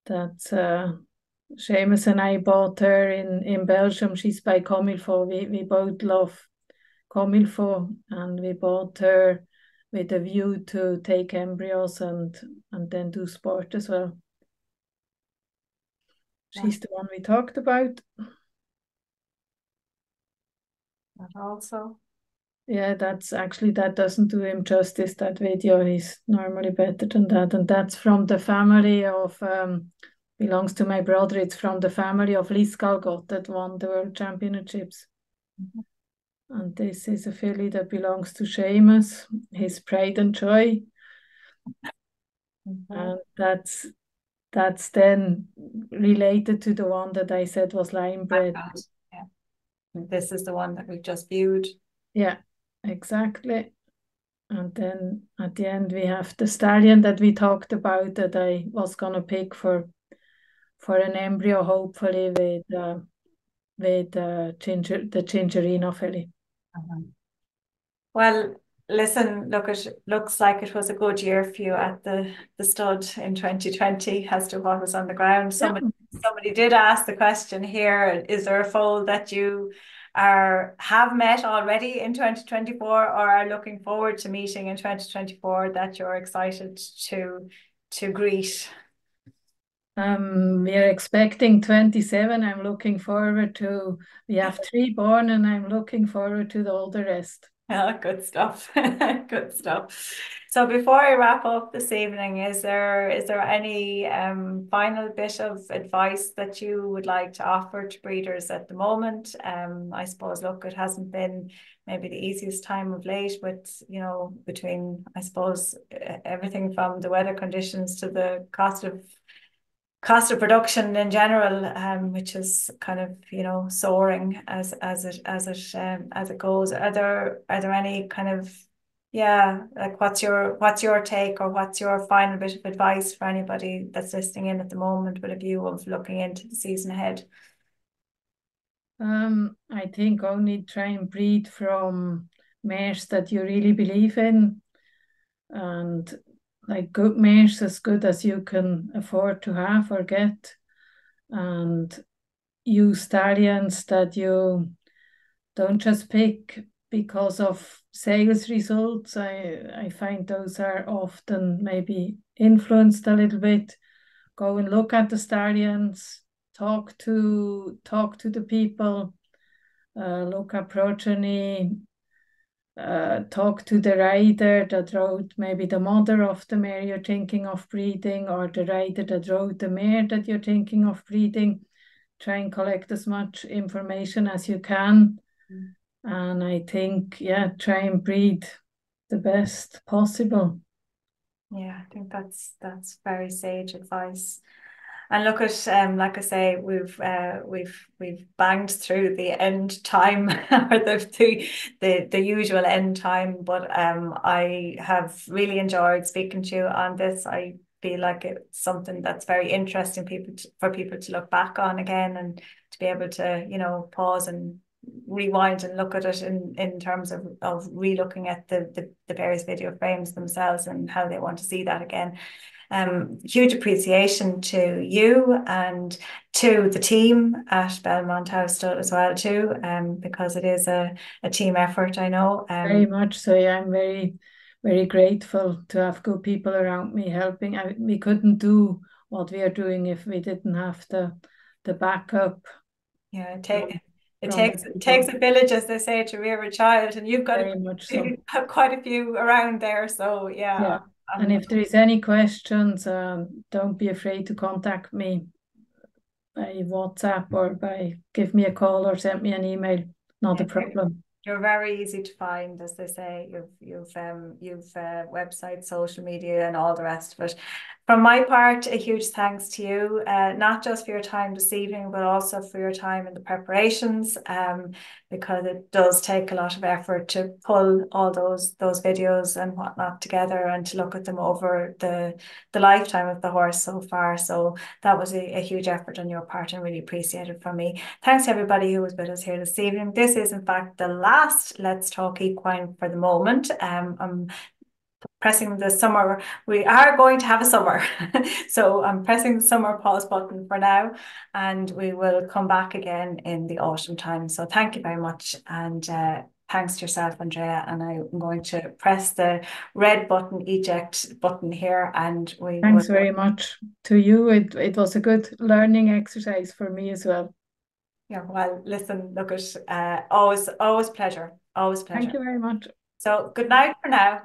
That's Seamus and I bought her in Belgium. She's by Comilfo. We both love Comilfo, and we bought her with a view to take embryos and then do sport as well. She's the one we talked about. That also. Yeah, that doesn't do him justice, that video. He's normally better than that. And that's from the family of, belongs to my brother. It's from the family of Liskalgot that won the World Championships. And this is a filly that belongs to Seamus, his pride and joy. And that's then related to the one that I said was line bred. Yeah. This is the one that we've just viewed. Yeah, exactly. And then at the end we have the stallion that we talked about that I was gonna pick for an embryo, hopefully with the Gingerino filly. Well, listen, look, it looks like it was a good year for you at the stud in 2020 as to what was on the ground. Somebody did ask the question here, is there a foal that you have met already in 2024 or are looking forward to meeting in 2024 that you're excited to greet? We are expecting 27. I'm looking forward to, we have 3 born, and I'm looking forward to all the rest. Yeah, good stuff. Good stuff. So before I wrap up this evening, is there any final bit of advice that you would like to offer to breeders at the moment? I suppose, look, it hasn't been maybe the easiest time of late with, between, I suppose, everything from the weather conditions to the cost of production in general, which is kind of soaring as it goes. Are there any kind of like what's your take or what's your final bit of advice for anybody that's listening in at the moment with a view of looking into the season ahead? I think only try and breed from mares that you really believe in, and like good mares, as good as you can afford to have or get, and use stallions that you don't just pick because of sales results. I find those are often maybe influenced a little bit. Go and look at the stallions, talk to the people, look at progeny, talk to the rider that rode maybe the mother of the mare you're thinking of breeding, or the rider that rode the mare that you're thinking of breeding. Try and collect as much information as you can. And I think, try and breed the best possible. Yeah, I think that's very sage advice. And look at like I say, we've banged through the end time or the usual end time, but I have really enjoyed speaking to you on this. I feel like it's something that's very interesting for people to look back on again, and to be able to pause and rewind and look at it in terms of re-looking at the various video frames themselves and how they want to see that again. Huge appreciation to you and to the team at Belmont House as well too, because it is a team effort, I know. Very much so. Yeah, I'm very, very grateful to have good people around me helping. We couldn't do what we are doing if we didn't have the backup Yeah, it from the takes people. a village, as they say, to rear a child, and you've got Very much so. quite a few around there. So yeah, Yeah. And if there is any questions, don't be afraid to contact me by WhatsApp or by give me a call or send me an email. Not a problem. you're very easy to find, as they say. You've website, social media, and all the rest of it. From my part, a huge thanks to you, not just for your time this evening, but also for your time in the preparations, because it does take a lot of effort to pull all those videos and whatnot together and to look at them over the lifetime of the horse so far. So that was a huge effort on your part and really appreciated from me. Thanks to everybody who was with us here this evening. This is in fact the last Let's Talk Equine for the moment. I'm pressing the summer. We are going to have a summer. So I'm pressing the summer pause button for now, and we will come back again in the autumn time. So thank you very much. And thanks to yourself, Andrea. And I'm going to press the red button, eject button here, and we will. Thanks very much to you. It was a good learning exercise for me as well. Yeah, well, listen, look at always pleasure. Always pleasure. Thank you very much. So good night for now.